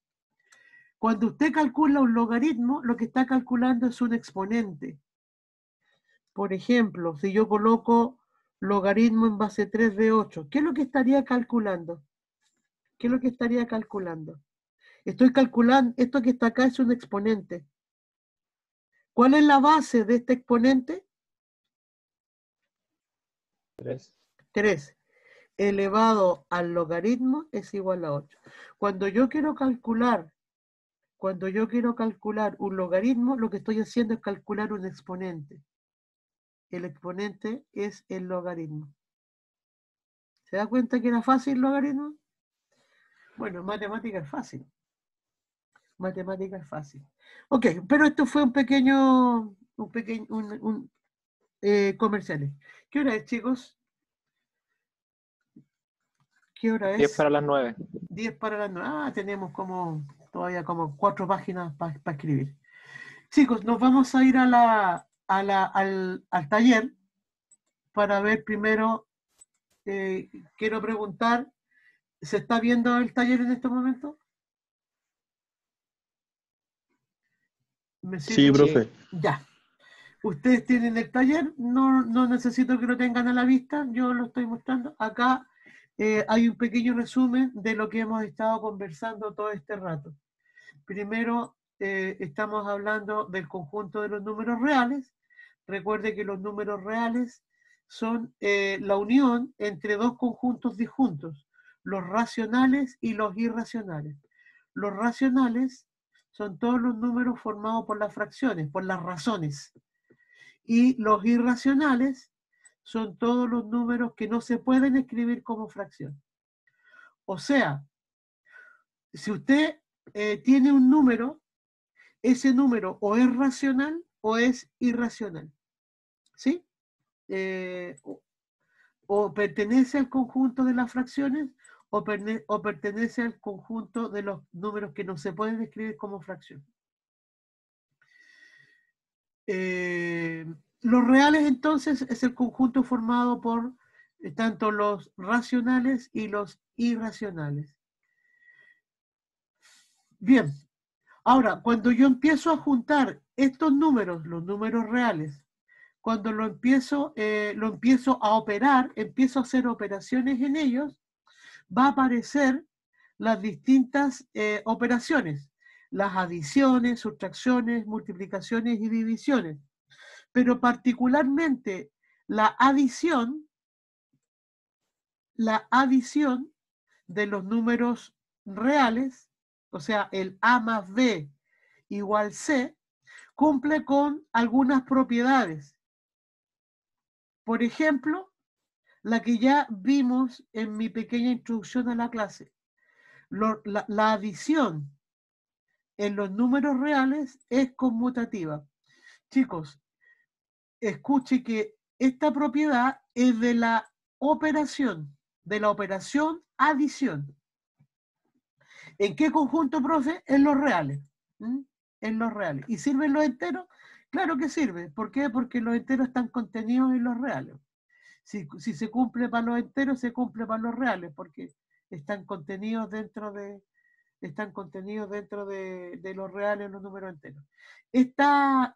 Cuando usted calcula un logaritmo, lo que está calculando es un exponente. Por ejemplo, si yo coloco logaritmo en base 3 de 8, ¿qué es lo que estaría calculando? ¿Qué es lo que estaría calculando? Estoy calculando, esto que está acá es un exponente. ¿Cuál es la base de este exponente? 3. 3 elevado al logaritmo es igual a 8. Cuando yo quiero calcular un logaritmo, lo que estoy haciendo es calcular un exponente. El exponente es el logaritmo. ¿Se da cuenta que era fácil el logaritmo? Bueno, matemática es fácil. Matemática es fácil. Ok, pero esto fue un pequeño comerciales. ¿Qué hora es, chicos? ¿Qué hora es? 10 para las 9. 10 para las 9. Ah, tenemos todavía como 4 páginas para escribir. Chicos, nos vamos a ir al taller para ver primero, quiero preguntar, ¿se está viendo el taller en este momento? ¿Me Sí, sirve? profe. Ya. Ustedes tienen el taller, no necesito que lo tengan a la vista, yo lo estoy mostrando. Acá hay un pequeño resumen de lo que hemos estado conversando todo este rato. Primero, estamos hablando del conjunto de los números reales. Recuerde que los números reales son la unión entre dos conjuntos disjuntos, los racionales y los irracionales. Los racionales son todos los números formados por las fracciones, por las razones. Y los irracionales son todos los números que no se pueden escribir como fracción. O sea, si usted tiene un número, ese número o es racional o es irracional. ¿Sí? O pertenece al conjunto de las fracciones o pertenece al conjunto de los números que no se pueden escribir como fracción. Los reales, entonces, es el conjunto formado por tanto los racionales y los irracionales. Bien, ahora, cuando yo empiezo a juntar estos números, los números reales, cuando lo empiezo a operar, empiezo a hacer operaciones en ellos, va a aparecer las distintas operaciones, las adiciones, sustracciones, multiplicaciones y divisiones. Pero particularmente la adición de los números reales, o sea, el A más B igual C, cumple con algunas propiedades. Por ejemplo, la que ya vimos en mi pequeña introducción a la clase. La adición en los números reales es conmutativa. Chicos, escuche que esta propiedad es de la operación adición. ¿En qué conjunto, profe? En los reales. En los reales. ¿Y sirven los enteros? Claro que sirve. ¿Por qué? Porque los enteros están contenidos en los reales. Si se cumple para los enteros, se cumple para los reales, porque están contenidos dentro de los reales, los números enteros. Esta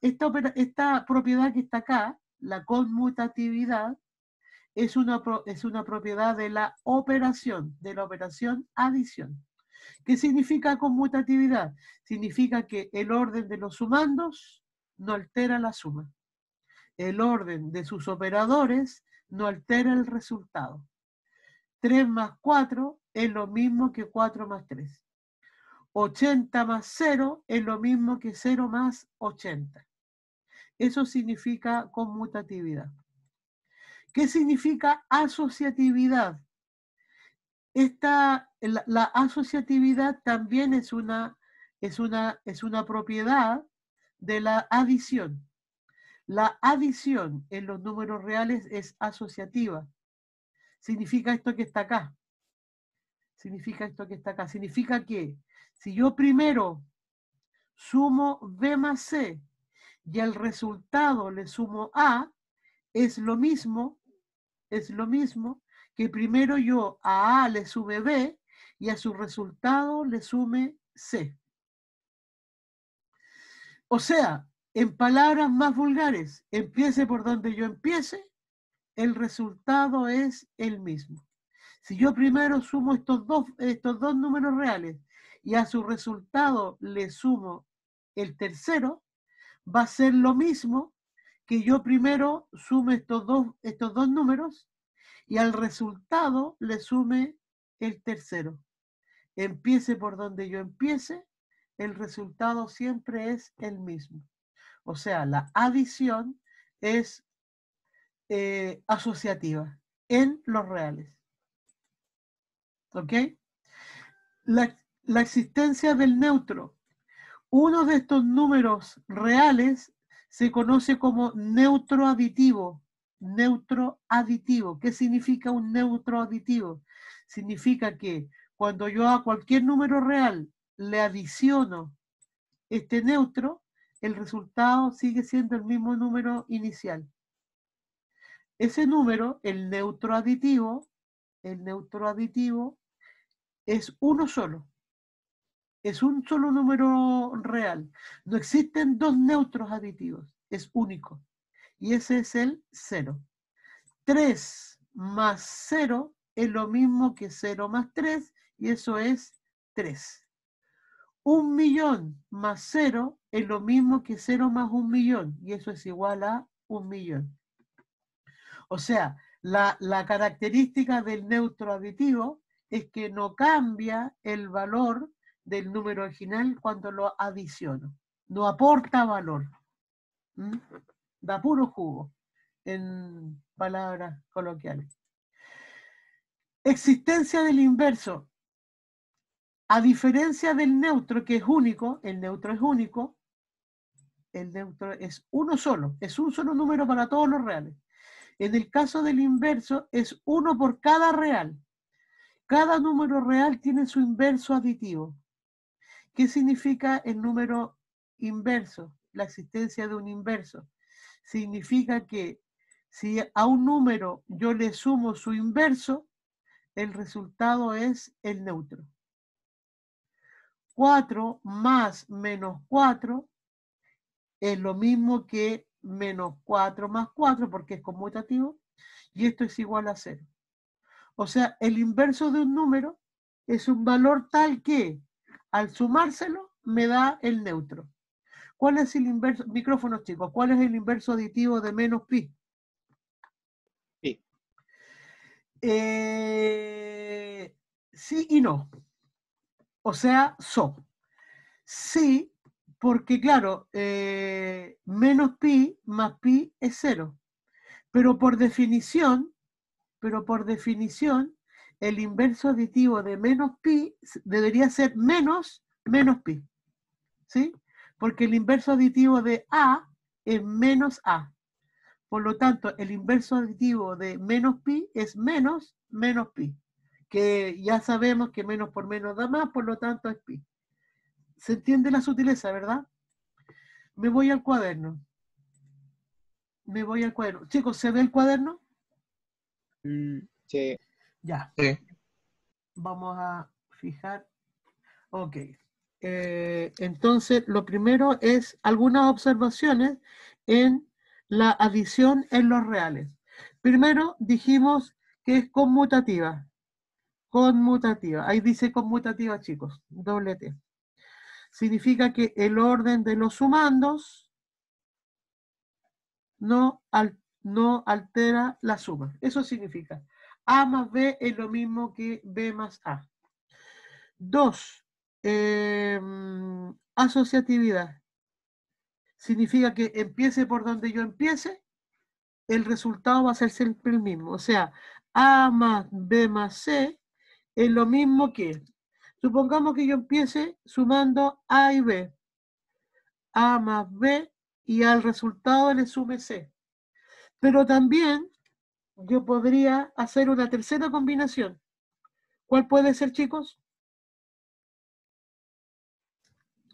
propiedad que está acá, la conmutatividad, es una propiedad de la operación adición. ¿Qué significa conmutatividad? Significa que el orden de los sumandos no altera la suma. El orden de sus operadores no altera el resultado. 3 más 4 es lo mismo que 4 más 3. 80 más 0 es lo mismo que 0 más 80. Eso significa conmutatividad. ¿Qué significa asociatividad? La asociatividad también es una propiedad de la adición. La adición en los números reales es asociativa. Significa esto que está acá. Significa esto que está acá. Significa que si yo primero sumo B más C y al resultado le sumo A, es lo mismo que primero yo a A le sume B y a su resultado le sume C. O sea, en palabras más vulgares, empiece por donde yo empiece, el resultado es el mismo. Si yo primero sumo estos dos números reales y a su resultado le sumo el tercero, va a ser lo mismo que yo primero sume estos dos números y al resultado le sume el tercero. Empiece por donde yo empiece, el resultado siempre es el mismo. O sea, la adición es asociativa en los reales. ¿Ok? La existencia del neutro. Uno de estos números reales se conoce como neutro aditivo. Neutro aditivo. ¿Qué significa un neutro aditivo? Significa que cuando yo a cualquier número real le adiciono este neutro, el resultado sigue siendo el mismo número inicial. Ese número, el neutro aditivo, es uno solo. Es un solo número real. No existen dos neutros aditivos. Es único. Y ese es el 0. 3 más 0 es lo mismo que 0 más 3 y eso es 3. 1.000.000 más 0 es lo mismo que 0 más 1.000.000 y eso es igual a 1.000.000. O sea, la característica del neutro aditivo es que no cambia el valor del número original cuando lo adiciono. No aporta valor. Da puro jugo, en palabras coloquiales. Existencia del inverso. A diferencia del neutro, que es único, el neutro es único, el neutro es uno solo, es un solo número para todos los reales. En el caso del inverso, es uno por cada real. Cada número real tiene su inverso aditivo. ¿Qué significa el número inverso? La existencia de un inverso. Significa que si a un número yo le sumo su inverso, el resultado es el neutro. 4 más menos 4 es lo mismo que menos 4 más 4 porque es conmutativo y esto es igual a 0. O sea, el inverso de un número es un valor tal que al sumárselo me da el neutro. ¿Cuál es el inverso? Micrófonos chicos, ¿cuál es el inverso aditivo de menos pi? Pi. Sí y no. O sea, so. Sí, porque claro, menos pi más pi es 0. Pero por definición, el inverso aditivo de menos pi debería ser menos pi. ¿Sí? Porque el inverso aditivo de A es menos A. Por lo tanto, el inverso aditivo de menos pi es menos pi. Que ya sabemos que menos por menos da más, por lo tanto es pi. ¿Se entiende la sutileza, verdad? Me voy al cuaderno. Chicos, ¿se ve el cuaderno? Sí. Ya. Sí. Vamos a fijar. Ok. Entonces, lo primero es algunas observaciones en la adición en los reales. Primero dijimos que es conmutativa. Conmutativa. Ahí dice conmutativa, chicos. Doble T. Significa que el orden de los sumandos no altera la suma. Eso significa. A más B es lo mismo que B más A. 2. Asociatividad. significa que empiece por donde yo empiece, el resultado va a ser siempre el mismo. O sea, A más B más C es lo mismo que, supongamos que yo empiece sumando A y B. A más B y al resultado le sume C. Pero también yo podría hacer una tercera combinación. ¿Cuál puede ser, chicos?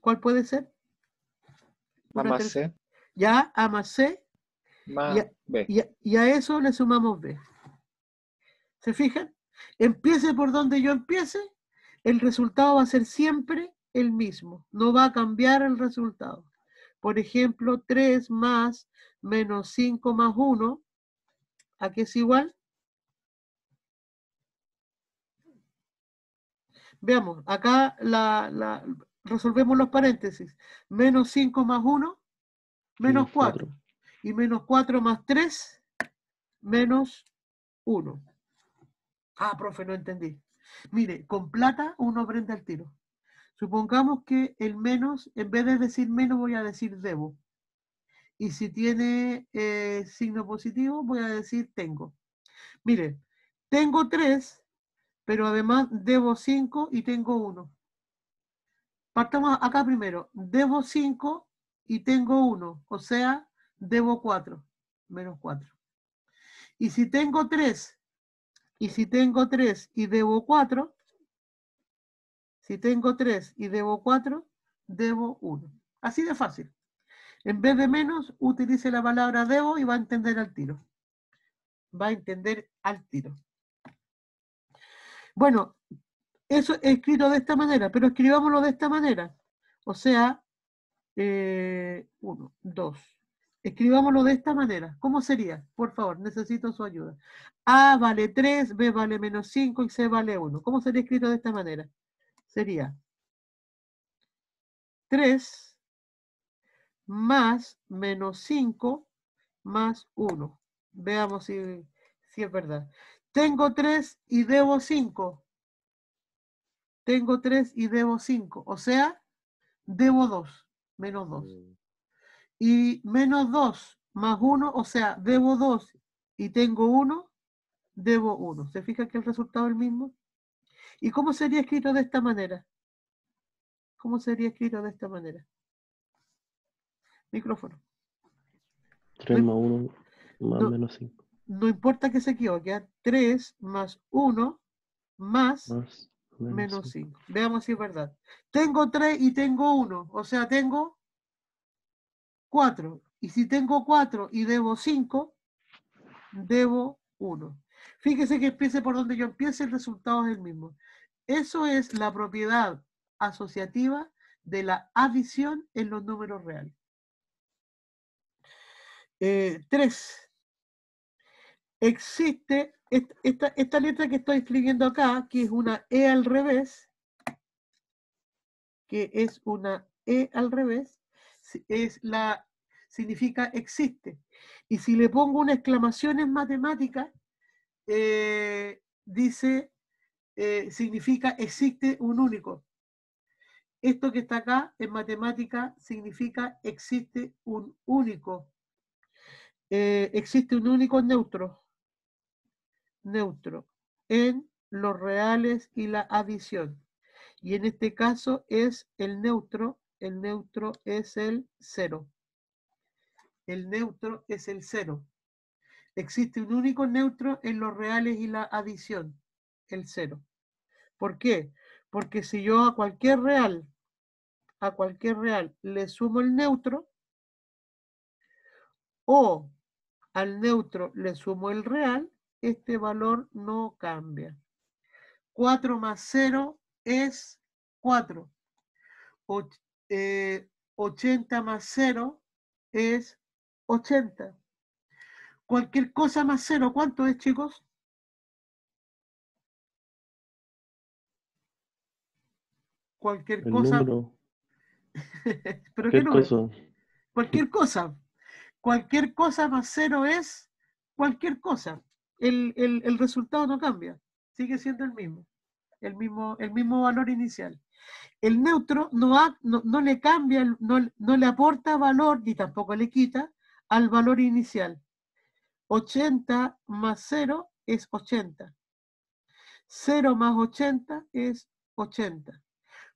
¿Cuál puede ser? A Una más tercera. C Ya, A más C más B. y a eso le sumamos B. ¿Se fijan? Empiece por donde yo empiece, el resultado va a ser siempre el mismo. No va a cambiar el resultado. Por ejemplo, 3 más menos 5 más 1, ¿a qué es igual? Veamos, acá resolvemos los paréntesis. Menos 5 más 1, menos 4. Y menos 4 más 3, menos 1. Ah, profe, no entendí. Mire, con plata uno aprende al tiro. Supongamos que el menos, en vez de decir menos, voy a decir debo. Y si tiene signo positivo, voy a decir tengo. Mire, tengo 3, pero además debo 5 y tengo 1. Partamos acá primero. Debo 5 y tengo 1. O sea, debo 4. Menos 4. Y si tengo 3, y debo 4, si tengo 3 y debo 4, debo 1. Así de fácil. En vez de menos, utilice la palabra debo y va a entender al tiro. Va a entender al tiro. Bueno, eso es escrito de esta manera, pero escribámoslo de esta manera. O sea, 1, 2. Escribámoslo de esta manera. ¿Cómo sería? Por favor, necesito su ayuda. A vale 3, B vale menos 5 y C vale 1. ¿Cómo sería escrito de esta manera? Sería 3 más menos 5 más 1. Veamos si es verdad. Tengo 3 y debo 5. Tengo 3 y debo 5. O sea, debo 2. Menos 2. Y menos 2 más 1, o sea, debo 2 y tengo 1, debo 1. ¿Se fija que el resultado es el mismo? ¿Y cómo sería escrito de esta manera? ¿Cómo sería escrito de esta manera? Micrófono. 3 más 1 más No, menos 5. no importa que se equivoque. 3 más 1 más Más menos 5. 5. Veamos si es verdad. Tengo 3 y tengo 1. O sea, tengo 4. Y si tengo 4 y debo 5, debo 1. Fíjese que empiece por donde yo empiece, el resultado es el mismo. Eso es la propiedad asociativa de la adición en los números reales. 3. Existe esta letra que estoy escribiendo acá, que es una E al revés, significa existe. Y si le pongo una exclamación en matemática, dice, significa existe un único. Esto que está acá en matemática significa existe un único. Existe un único neutro en los reales y la adición. Y en este caso es el neutro es el 0. El neutro es el 0. Existe un único neutro en los reales y la adición, el 0. ¿Por qué? Porque si yo a cualquier real le sumo el neutro, o al neutro le sumo el real, este valor no cambia. 4 más 0 es 4. 80 más 0 es 80. Cualquier cosa más 0, ¿cuánto es, chicos? Cualquier El cosa. número. ¿Pero qué ¿Qué número? cosa? Cualquier cosa. Cualquier cosa más 0 es cualquier cosa. El resultado no cambia. Sigue siendo el mismo. El mismo valor inicial. El neutro no le cambia, no le aporta valor, ni tampoco le quita al valor inicial. 80 más 0 es 80. 0 más 80 es 80.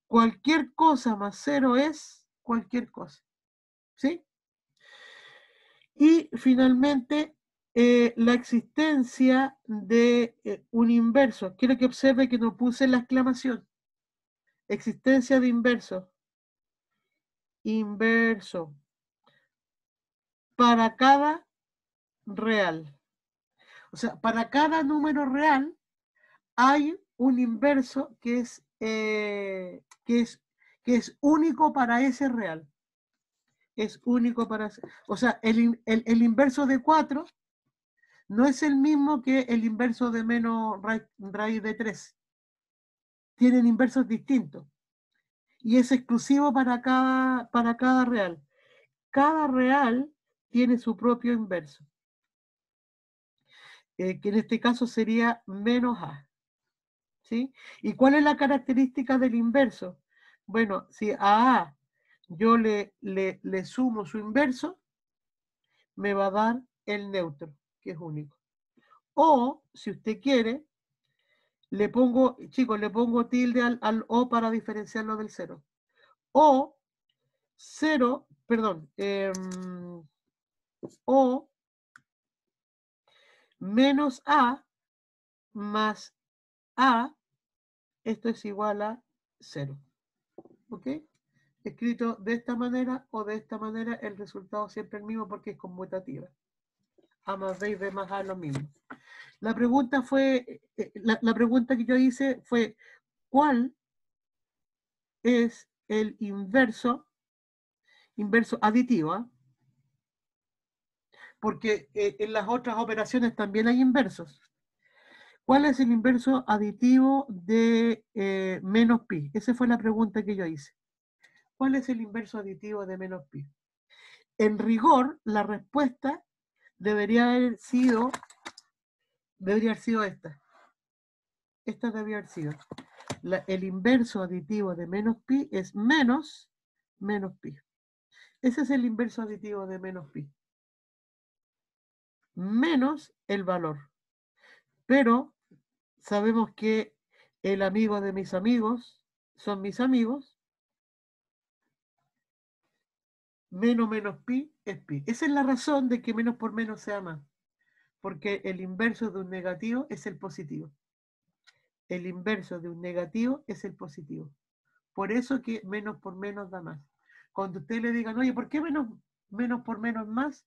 Cualquier cosa más 0 es cualquier cosa. ¿Sí? Y finalmente, la existencia de un inverso. Quiero que observe que no puse la exclamación. Existencia de inverso. Inverso. Para cada real. O sea, para cada número real hay un inverso que es único para ese real. Es único para... O sea, el inverso de 4 no es el mismo que el inverso de menos raíz de 3. Tienen inversos distintos. Y es exclusivo para cada real. Cada real tiene su propio inverso. Que en este caso sería menos A. ¿Sí? ¿Y cuál es la característica del inverso? Bueno, si a A yo le sumo su inverso, me va a dar el neutro, que es único. O, si usted quiere, le pongo tilde al O para diferenciarlo del 0. O 0, perdón, O menos A más A, esto es igual a 0. ¿Ok? Escrito de esta manera o de esta manera, el resultado siempre es el mismo porque es conmutativa. A más B y B más A es lo mismo. La pregunta fue, la pregunta que yo hice fue, ¿cuál es el inverso aditivo? ¿Eh? Porque en las otras operaciones también hay inversos. ¿Cuál es el inverso aditivo de menos pi? Esa fue la pregunta que yo hice. ¿Cuál es el inverso aditivo de menos pi? En rigor, la respuesta debería haber sido esta. Esta debería haber sido. El inverso aditivo de menos pi es menos pi. Ese es el inverso aditivo de menos pi. Menos el valor. Pero sabemos que el amigo de mis amigos son mis amigos. Menos pi es pi. Esa es la razón de que menos por menos sea más. Porque el inverso de un negativo es el positivo. El inverso de un negativo es el positivo. Por eso que menos por menos da más. Cuando usted le digan, oye, ¿por qué menos por menos más?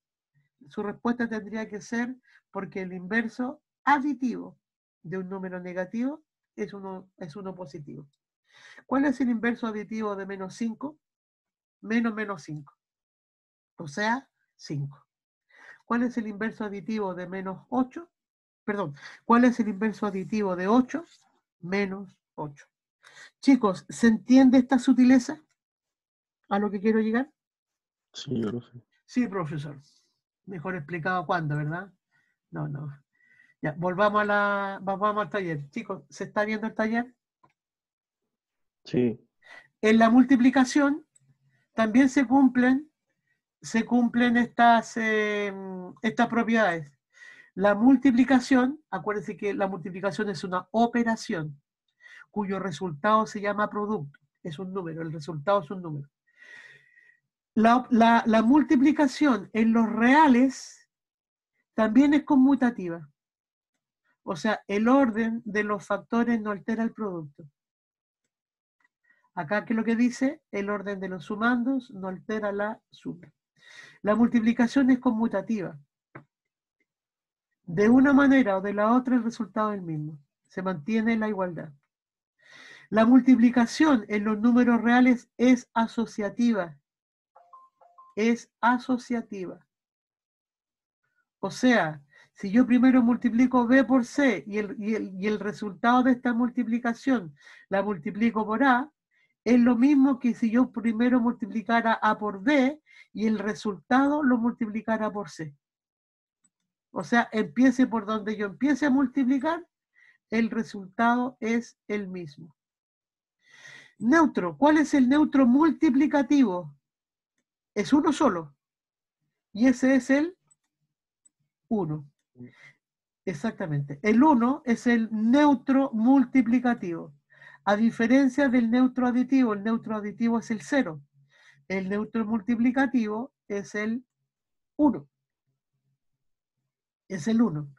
Su respuesta tendría que ser porque el inverso aditivo de un número negativo es uno positivo. ¿Cuál es el inverso aditivo de menos 5? Menos 5. O sea, 5. ¿Cuál es el inverso aditivo de menos 8? Perdón, ¿cuál es el inverso aditivo de 8? Menos 8. Chicos, ¿se entiende esta sutileza a lo que quiero llegar? Sí, yo lo sé. Sí, profesor. Mejor explicado cuándo, ¿verdad? No. Ya, volvamos al taller. Chicos, ¿se está viendo el taller? Sí. En la multiplicación también se cumplen estas propiedades. La multiplicación, acuérdense que la multiplicación es una operación cuyo resultado se llama producto. Es un número, el resultado es un número. La multiplicación en los reales también es conmutativa. O sea, el orden de los factores no altera el producto. Acá, ¿qué es lo que dice? El orden de los sumandos no altera la suma. La multiplicación es conmutativa. De una manera o de la otra el resultado es el mismo. Se mantiene la igualdad. La multiplicación en los números reales es asociativa. Es asociativa. O sea, si yo primero multiplico B por C y el resultado de esta multiplicación la multiplico por A, es lo mismo que si yo primero multiplicara A por B y el resultado lo multiplicara por C. O sea, empiece por donde yo empiece a multiplicar, el resultado es el mismo. Neutro. ¿Cuál es el neutro multiplicativo? Es uno solo. Y ese es el 1. Exactamente. El 1 es el neutro multiplicativo. A diferencia del neutro aditivo, el neutro aditivo es el 0. El neutro multiplicativo es el 1. Es el 1.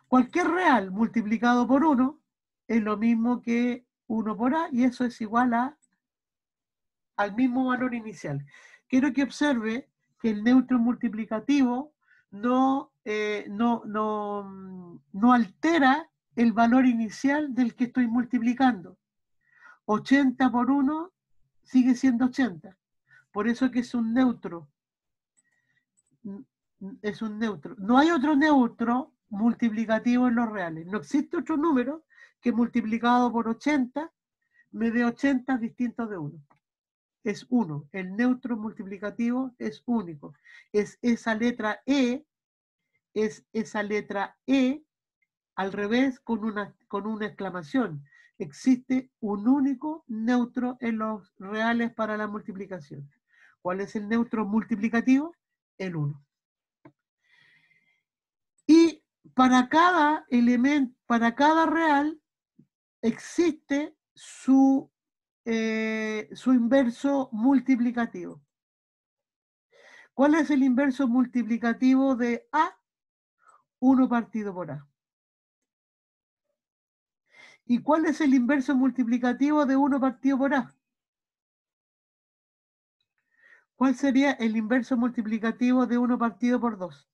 Cualquier real multiplicado por 1 es lo mismo que 1 por A, y eso es igual al mismo valor inicial. Quiero que observe que el neutro multiplicativo no altera el valor inicial del que estoy multiplicando. 80 por 1 sigue siendo 80. Por eso que es un neutro. Es un neutro. No hay otro neutro multiplicativo en los reales. No existe otro número que multiplicado por 80 me dé 80 distintos de 1. Es 1. El neutro multiplicativo es único. Es esa letra E al revés con una exclamación. Existe un único neutro en los reales para la multiplicación. ¿Cuál es el neutro multiplicativo? El 1. Y para cada elemento, para cada real, existe su inverso multiplicativo. ¿Cuál es el inverso multiplicativo de A? 1 partido por A. ¿Y cuál es el inverso multiplicativo de 1 partido por A? ¿Cuál sería el inverso multiplicativo de 1 partido por 2?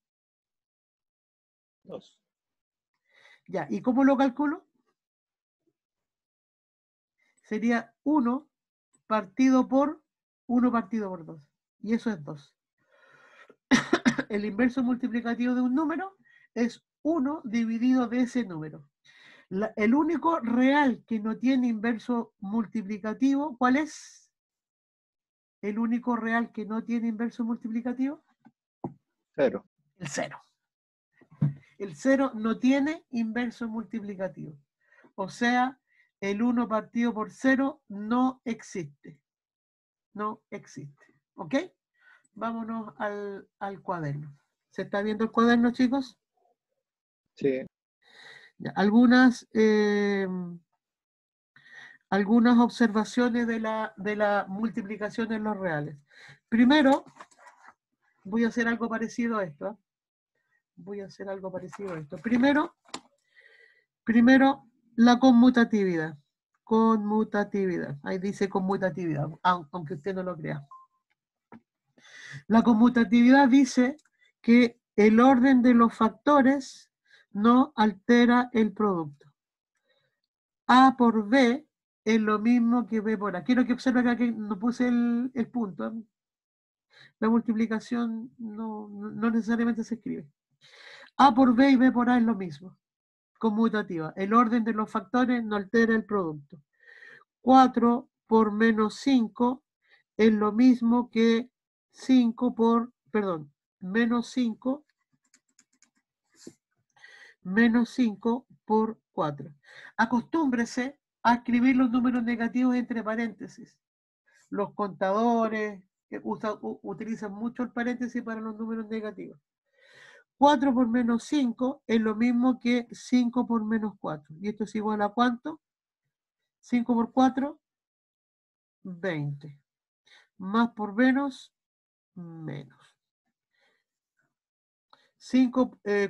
2. Ya, ¿y cómo lo calculo? Sería 1 partido por 1 partido por 2. Y eso es 2. El inverso multiplicativo de un número es 1 dividido de ese número. El único real que no tiene inverso multiplicativo, ¿cuál es? El único real que no tiene inverso multiplicativo. 0. El 0. El 0 no tiene inverso multiplicativo. O sea, el 1 partido por 0 no existe. No existe. ¿Ok? Vámonos al cuaderno. ¿Se está viendo el cuaderno, chicos? Sí. Ya, algunas observaciones de la multiplicación en los reales. Primero, voy a hacer algo parecido a esto. Primero, la conmutatividad. Conmutatividad. Ahí dice conmutatividad, aunque usted no lo crea. La conmutatividad dice que el orden de los factores no altera el producto. A por B es lo mismo que B por A. Quiero que observen que aquí no puse el punto. La multiplicación no necesariamente se escribe. A por B y B por A es lo mismo. Conmutativa. El orden de los factores no altera el producto. 4 por menos 5 es lo mismo que menos 5 por 4. Acostúmbrese a escribir los números negativos entre paréntesis. Los contadores utilizan mucho el paréntesis para los números negativos. 4 por menos 5 es lo mismo que 5 por menos 4. ¿Y esto es igual a cuánto? 5 por 4, 20. Más por menos, menos.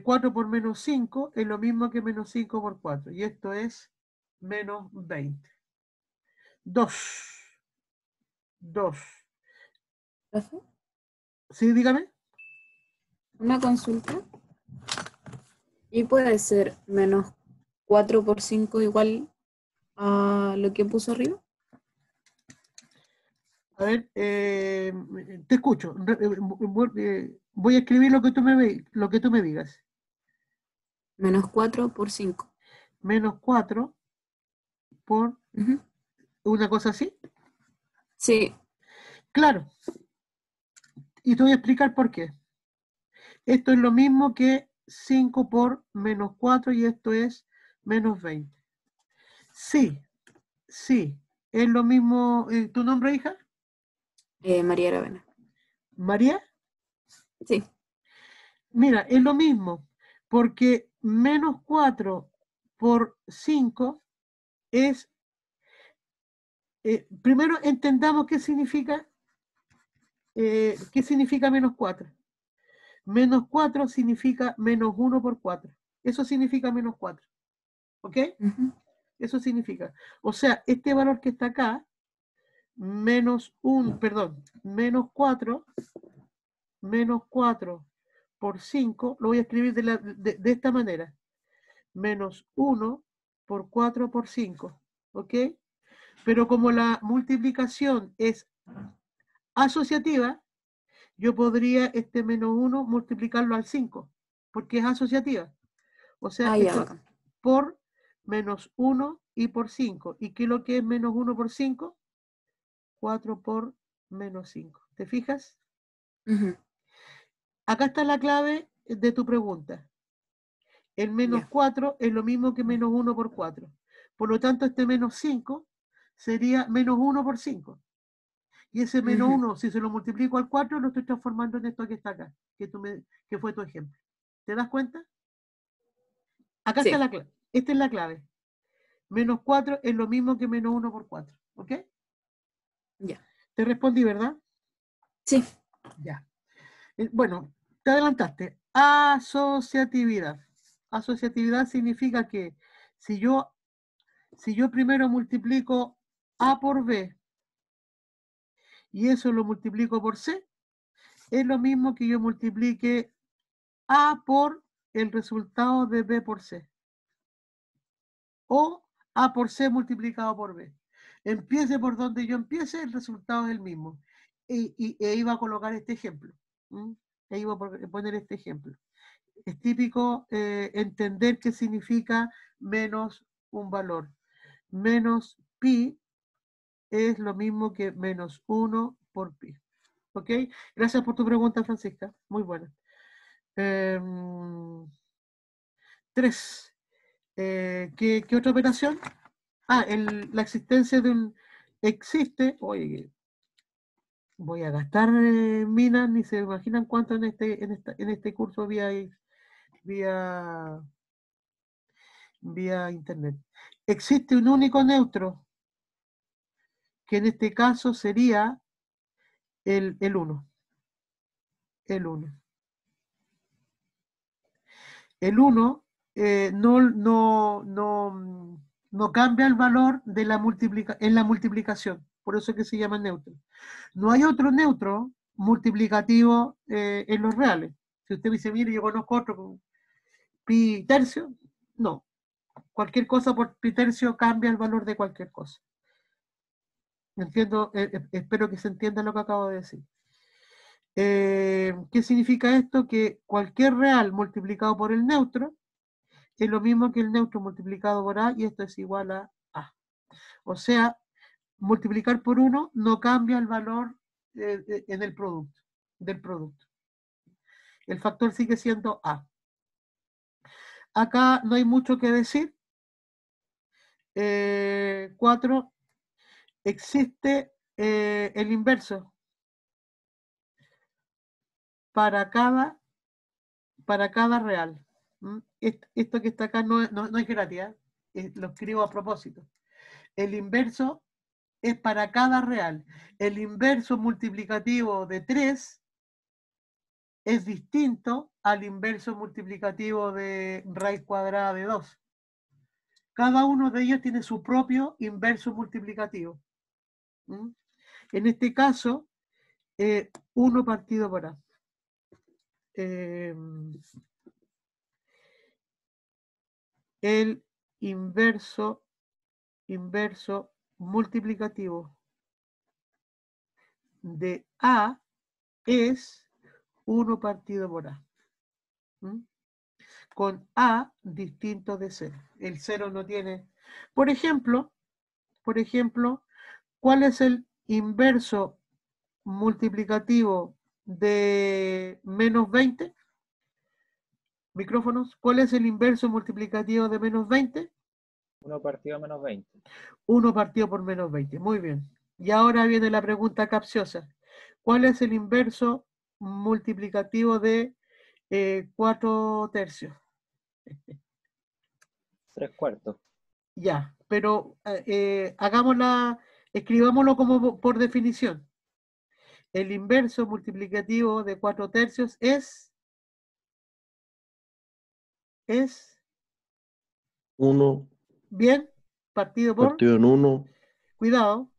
4 por menos 5 es lo mismo que menos 5 por 4. Y esto es menos 20. 2. ¿Profe? ¿Sí, dígame? Una consulta. ¿Y puede ser menos 4 por 5 igual a lo que puso arriba? A ver, te escucho. Voy a escribir lo que tú me digas. Menos 4 por 5. Menos 4 por una cosa así. Sí. Claro. Y te voy a explicar por qué. Esto es lo mismo que 5 por menos 4 y esto es menos 20. Sí, es lo mismo, ¿tu nombre, hija? María Aravena. ¿María? Sí. Mira, es lo mismo, porque menos 4 por 5 es, primero entendamos qué significa menos 4. Menos 4 significa menos 1 por 4. Eso significa menos 4. ¿Ok? Ujú. Eso significa. O sea, este valor que está acá, menos 4 por 5, lo voy a escribir de esta manera. Menos 1 por 4 por 5. ¿Ok? Pero como la multiplicación es asociativa, yo podría este menos 1 multiplicarlo al 5, porque es asociativa. O sea, Ya, esto bacán. por menos 1 y por 5. ¿Y qué es lo que es menos 1 por 5? 4 por menos 5. ¿Te fijas? Ujú. Acá está la clave de tu pregunta. El menos Ya. 4 es lo mismo que menos 1 por 4. Por lo tanto, este menos 5 sería menos 1 por 5. Y ese menos Ujú. 1, si se lo multiplico al 4, lo estoy transformando en esto que está acá, que fue tu ejemplo. ¿Te das cuenta? Acá está Sí. la clave. Esta es la clave. Menos 4 es lo mismo que menos 1 por 4. ¿Ok? Ya. Te respondí, ¿verdad? Sí. Ya. Bueno, te adelantaste. Asociatividad. Asociatividad significa que si yo primero multiplico A por B y eso lo multiplico por C, es lo mismo que yo multiplique A por el resultado de B por C. O A por C multiplicado por B. Empiece por donde yo empiece, el resultado es el mismo. E iba a colocar este ejemplo. E iba a poner este ejemplo. Es típico entender qué significa menos un valor. Menos pi es lo mismo que menos 1 por pi. ¿Ok? Gracias por tu pregunta, Francisca. Muy buena. 3. ¿Qué otra operación? La existencia de un... Existe... Oye, voy a gastar minas, ni se imaginan cuánto en este curso vía internet. Existe un único neutro, que en este caso sería el 1. El 1. El 1 no cambia el valor de en la multiplicación. Por eso es que se llama neutro. No hay otro neutro multiplicativo en los reales. Si usted me dice, mire, yo conozco otro con pi tercio, no. Cualquier cosa por pi tercio cambia el valor de cualquier cosa. Entiendo, espero que se entienda lo que acabo de decir. ¿Qué significa esto? Que cualquier real multiplicado por el neutro es lo mismo que el neutro multiplicado por A y esto es igual a A. O sea, multiplicar por 1 no cambia el valor en el producto, del producto. El factor sigue siendo A. Acá no hay mucho que decir. 4. Existe el inverso para cada real. Esto que está acá no es gratis, lo escribo a propósito. El inverso es para cada real. El inverso multiplicativo de 3 es distinto al inverso multiplicativo de raíz cuadrada de 2. Cada uno de ellos tiene su propio inverso multiplicativo. En este caso, 1 partido por A. El inverso multiplicativo de A es 1 partido por A. Con A distinto de 0. El 0 no tiene... Por ejemplo, ¿cuál es el inverso multiplicativo de menos 20? Micrófonos. ¿Cuál es el inverso multiplicativo de menos 20? 1 partido menos 20. 1 partido por menos 20. Muy bien. Y ahora viene la pregunta capciosa. ¿Cuál es el inverso multiplicativo de 4 tercios? 3/4. Ya, pero escribámoslo como por definición. El inverso multiplicativo de 4 tercios es 1 bien, partido por, partido en 1 cuidado,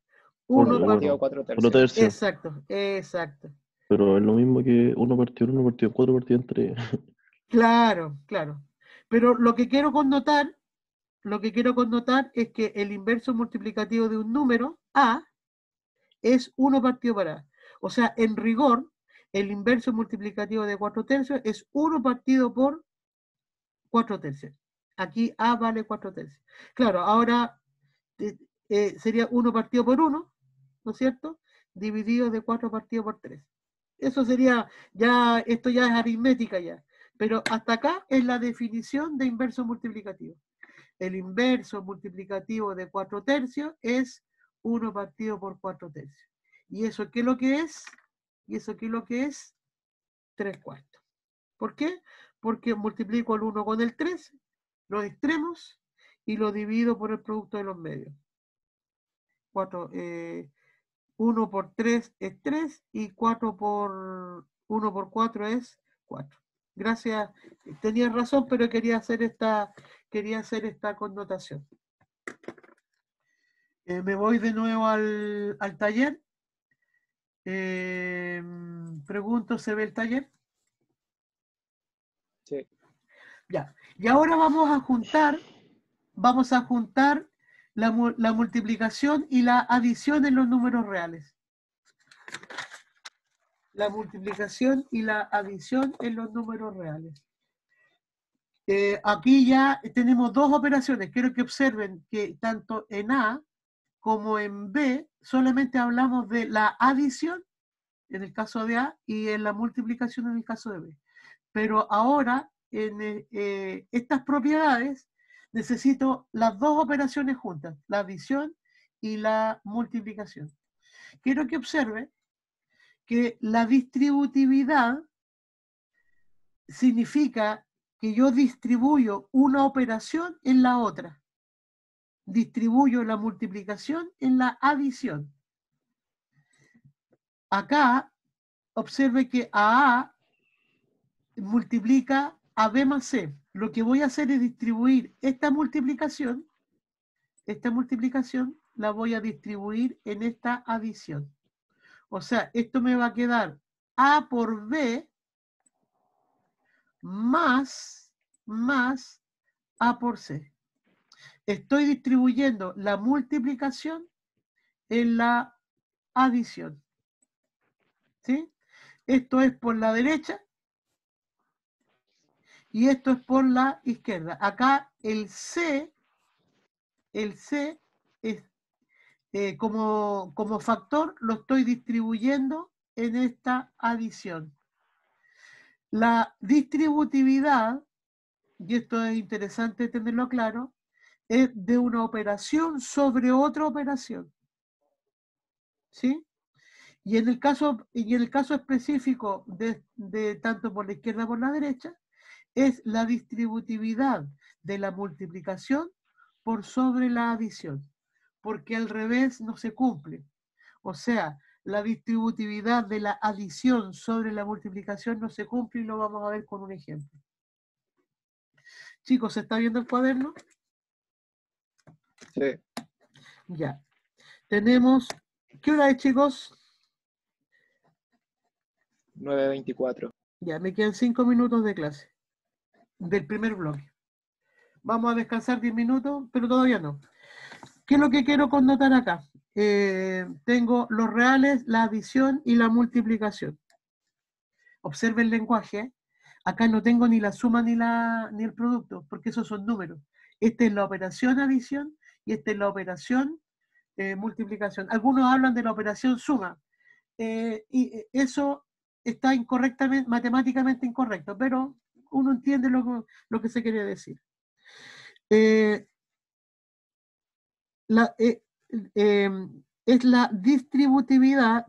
por 1 1 partido 4 4 tercios. tercios. exacto, exacto. Pero es lo mismo que 1 partido en 1 partido en 4 partido en 3. Claro, claro. Pero lo que quiero connotar es que el inverso multiplicativo de un número A es 1 partido por A. O sea, en rigor, el inverso multiplicativo de 4 tercios es 1 partido por 4 tercios. Aquí A vale 4 tercios. Claro, ahora sería 1 partido por 1, ¿no es cierto? Dividido de 4 partido por 3. Eso sería, esto ya es aritmética ya. Pero hasta acá es la definición de inverso multiplicativo. El inverso multiplicativo de 4 tercios es 1 partido por 4 tercios. ¿Y eso qué es lo que es? ¿Y eso qué es lo que es? 3/4. ¿Por qué? Porque multiplico el 1 con el 3, los extremos, y lo divido por el producto de los medios. 1 por 3 es 3 y 1 por 4 es 4. Gracias, tenías razón, pero quería hacer esta connotación. Me voy de nuevo al taller. Pregunto, ¿se ve el taller? Sí. Ya. Y ahora vamos a juntar la multiplicación y la adición en los números reales. La multiplicación y la adición en los números reales. Aquí ya tenemos dos operaciones. Quiero que observen que tanto en A como en B solamente hablamos de la adición en el caso de A y en la multiplicación en el caso de B. Pero ahora en estas propiedades necesito las dos operaciones juntas, la adición y la multiplicación. Quiero que observe que la distributividad significa que yo distribuyo una operación en la otra. Distribuyo la multiplicación en la adición. Acá, observe que A multiplica a B más C. Lo que voy a hacer es distribuir esta multiplicación la voy a distribuir en esta adición. O sea, esto me va a quedar A por B más A por C. Estoy distribuyendo la multiplicación en la adición. ¿Sí? Esto es por la derecha y esto es por la izquierda. Acá el C es, como factor lo estoy distribuyendo en esta adición. La distributividad, y esto es interesante tenerlo claro, es de una operación sobre otra operación. ¿Sí? Y en el caso específico de tanto por la izquierda como por la derecha, es la distributividad de la multiplicación por sobre la adición, porque al revés no se cumple. O sea, la distributividad de la adición sobre la multiplicación no se cumple y lo vamos a ver con un ejemplo. Chicos, ¿se está viendo el cuaderno? Sí. Ya. Tenemos, ¿qué hora es, chicos? 9:24. Ya, me quedan 5 minutos de clase, del primer bloque. Vamos a descansar 10 minutos, pero todavía no. ¿Qué es lo que quiero connotar acá? Tengo los reales, la adición y la multiplicación. Observe el lenguaje. Acá no tengo ni la suma ni el producto, porque esos son números. Esta es la operación adición y esta es la operación multiplicación. Algunos hablan de la operación suma. Y eso está incorrectamente, matemáticamente incorrecto, pero uno entiende lo que se quiere decir. es la distributividad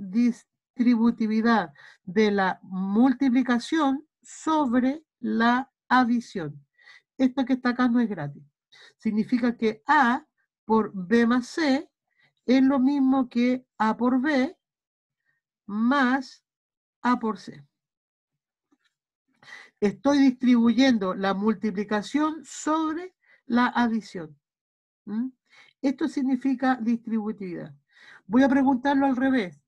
de la multiplicación sobre la adición. Esto que está acá no es gratis. Significa que A por B más C es lo mismo que A por B más A por C. Estoy distribuyendo la multiplicación sobre la adición. ¿Mm? Esto significa distributividad. Voy a preguntarlo al revés.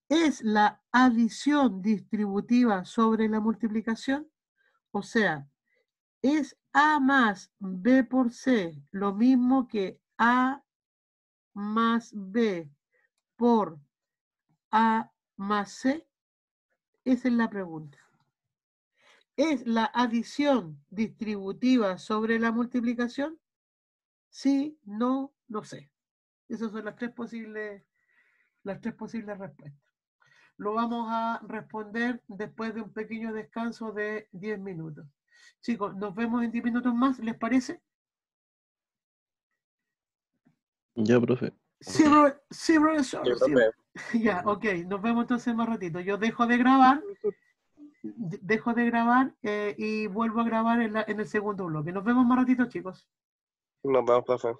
¿Es la adición distributiva sobre la multiplicación? O sea, ¿es A más B por C lo mismo que A más B por A más C? Esa es la pregunta. ¿Es la adición distributiva sobre la multiplicación? Sí, no, no sé. Esas son las tres posibles respuestas. Lo vamos a responder después de un pequeño descanso de 10 minutos. Chicos, nos vemos en 10 minutos más, ¿les parece? Ya, profe. Sí, profesor. Sí, profe. Ya, ok, nos vemos entonces más ratito. Yo dejo de grabar y vuelvo a grabar en el segundo bloque. Nos vemos más ratito, chicos. Nos vemos, profe.